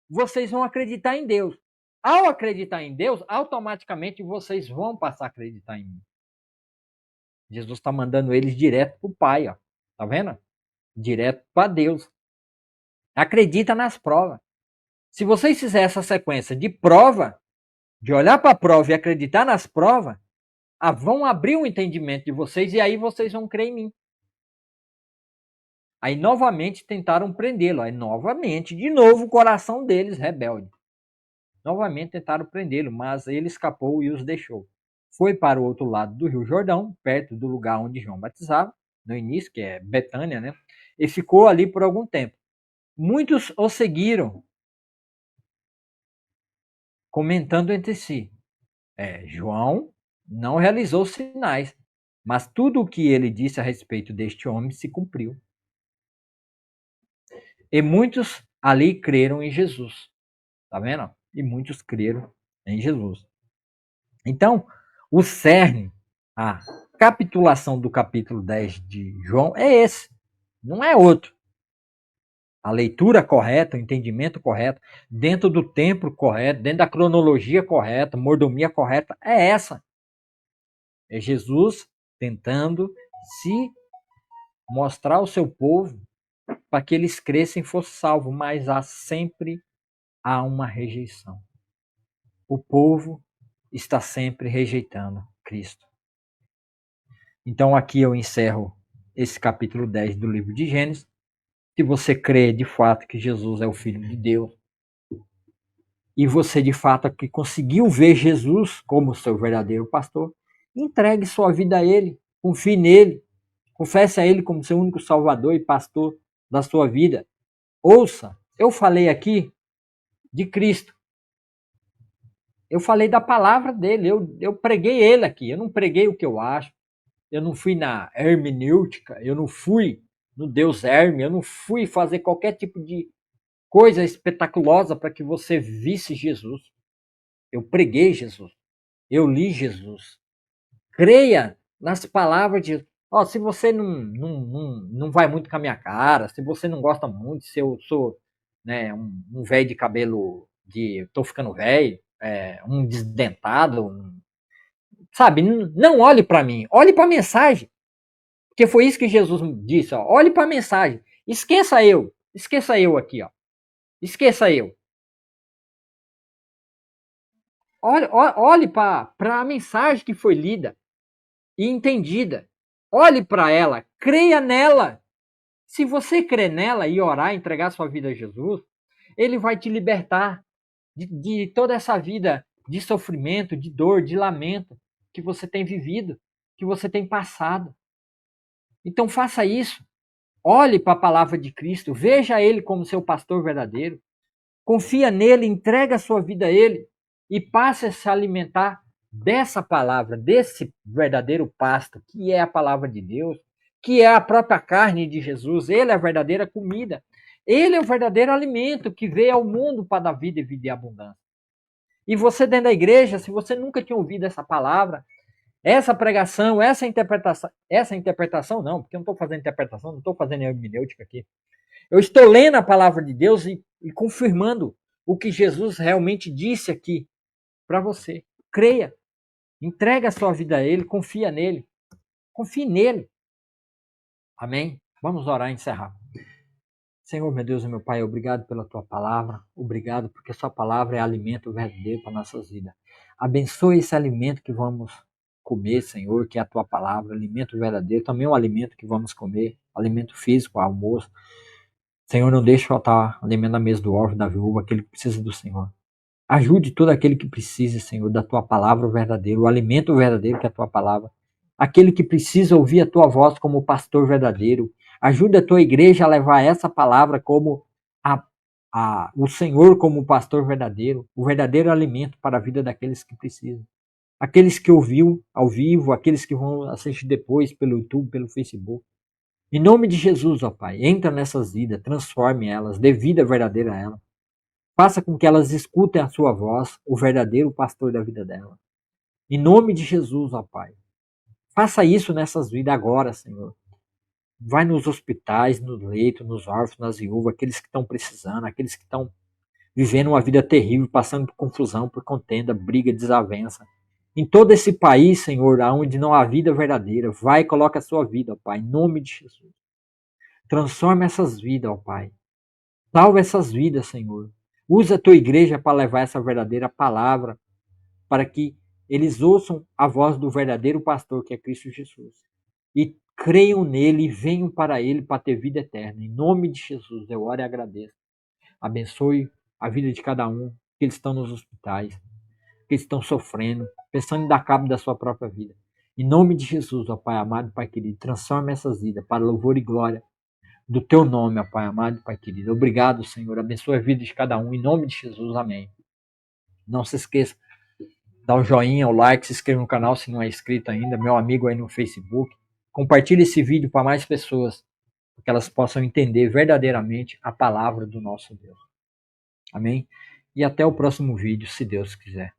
vocês vão acreditar em Deus. Ao acreditar em Deus, automaticamente vocês vão passar a acreditar em mim. Jesus está mandando eles direto para o Pai, ó. Tá vendo? Direto para Deus. Acredita nas provas. Se vocês fizerem essa sequência de prova, de olhar para a prova e acreditar nas provas, vão abrir o entendimento de vocês e aí vocês vão crer em mim. Aí novamente tentaram prendê-lo. Aí novamente, de novo, o coração deles rebelde. Novamente tentaram prendê-lo, mas ele escapou e os deixou. Foi para o outro lado do Rio Jordão, perto do lugar onde João batizava, no início, que é Betânia, né? E ficou ali por algum tempo. Muitos o seguiram, comentando entre si. João não realizou sinais, mas tudo o que ele disse a respeito deste homem se cumpriu. E muitos ali creram em Jesus. Tá vendo? E muitos creram em Jesus. Então, o cerne, a capitulação do capítulo 10 de João é esse, não é outro. A leitura correta, o entendimento correto, dentro do tempo correto, dentro da cronologia correta, mordomia correta, é essa. É Jesus tentando se mostrar ao seu povo para que eles crescem e fossem salvos, mas sempre há uma rejeição. O povo está sempre rejeitando Cristo. Então aqui eu encerro esse capítulo 10 do livro de Gênesis. Se você crê de fato que Jesus é o Filho de Deus, e você de fato que conseguiu ver Jesus como seu verdadeiro pastor, entregue sua vida a Ele, confie nele, confesse a Ele como seu único Salvador e pastor da sua vida. Ouça, eu falei aqui de Cristo. Eu falei da palavra dele, eu preguei ele aqui, eu não preguei o que eu acho, eu não fui na hermenêutica, eu não fui no Deus Herme, eu não fui fazer qualquer tipo de coisa espetaculosa para que você visse Jesus. Eu preguei Jesus, eu li Jesus. Creia nas palavras de Jesus. Se você não vai muito com a minha cara, se você não gosta muito, se eu sou, né, um velho de cabelo tô ficando velho, um desdentado, sabe? Não olhe para mim, olhe para a mensagem. Porque foi isso que Jesus disse, olhe para a mensagem. Esqueça eu aqui, ó. Esqueça eu. Olhe para a mensagem que foi lida e entendida. Olhe para ela, creia nela. Se você crer nela e orar, entregar sua vida a Jesus, ele vai te libertar de toda essa vida de sofrimento, de dor, de lamento que você tem vivido, que você tem passado. Então faça isso. Olhe para a palavra de Cristo, veja ele como seu pastor verdadeiro. Confia nele, entrega a sua vida a ele e passe a se alimentar dessa palavra, desse verdadeiro pasto, que é a palavra de Deus, que é a própria carne de Jesus. Ele é a verdadeira comida. Ele é o verdadeiro alimento que veio ao mundo para dar vida e vida em abundância. E você dentro da igreja, se você nunca tinha ouvido essa palavra, essa pregação, essa interpretação não, porque eu não estou fazendo interpretação, não estou fazendo hermenêutica aqui. Eu estou lendo a palavra de Deus e confirmando o que Jesus realmente disse aqui para você. Creia, entrega a sua vida a Ele, confia nele. Confie nele. Amém? Vamos orar e encerrar. Senhor, meu Deus e meu Pai, obrigado pela tua palavra. Obrigado porque a sua palavra é alimento verdadeiro para nossas vidas. Abençoe esse alimento que vamos comer, Senhor, que é a tua palavra, alimento verdadeiro. Também o alimento que vamos comer, alimento físico, almoço. Senhor, não deixe faltar alimento na mesa do órfão, da viúva, aquele que precisa do Senhor. Ajude todo aquele que precisa, Senhor, da tua palavra verdadeira, o alimento verdadeiro que é a tua palavra. Aquele que precisa ouvir a tua voz como pastor verdadeiro. Ajude a tua igreja a levar essa palavra como o Senhor como pastor verdadeiro, o verdadeiro alimento para a vida daqueles que precisam. Aqueles que ouviu ao vivo, aqueles que vão assistir depois pelo YouTube, pelo Facebook. Em nome de Jesus, ó Pai, entra nessas vidas, transforme elas, dê vida verdadeira a elas. Faça com que elas escutem a sua voz, o verdadeiro pastor da vida delas. Em nome de Jesus, ó Pai. Faça isso nessas vidas agora, Senhor. Vai nos hospitais, nos leitos, nos órfãos, nas viúvas, aqueles que estão precisando, aqueles que estão vivendo uma vida terrível, passando por confusão, por contenda, briga, desavença. Em todo esse país, Senhor, onde não há vida verdadeira, vai e coloca a sua vida, ó Pai, em nome de Jesus. Transforma essas vidas, ó Pai. Salva essas vidas, Senhor. Usa a tua igreja para levar essa verdadeira palavra, para que eles ouçam a voz do verdadeiro pastor, que é Cristo Jesus. E creiam nele e venham para ele para ter vida eterna. Em nome de Jesus, eu oro e agradeço. Abençoe a vida de cada um, que eles estão nos hospitais, que eles estão sofrendo, pensando em dar cabo da sua própria vida. Em nome de Jesus, ó Pai amado, Pai querido, transforma essas vidas para louvor e glória do teu nome, ó Pai amado, Pai querido. Obrigado, Senhor. Abençoe a vida de cada um, em nome de Jesus. Amém. Não se esqueça, dá um joinha, o like, se inscreva no canal se não é inscrito ainda, meu amigo aí no Facebook. Compartilhe esse vídeo para mais pessoas, para que elas possam entender verdadeiramente a palavra do nosso Deus. Amém? E até o próximo vídeo, se Deus quiser.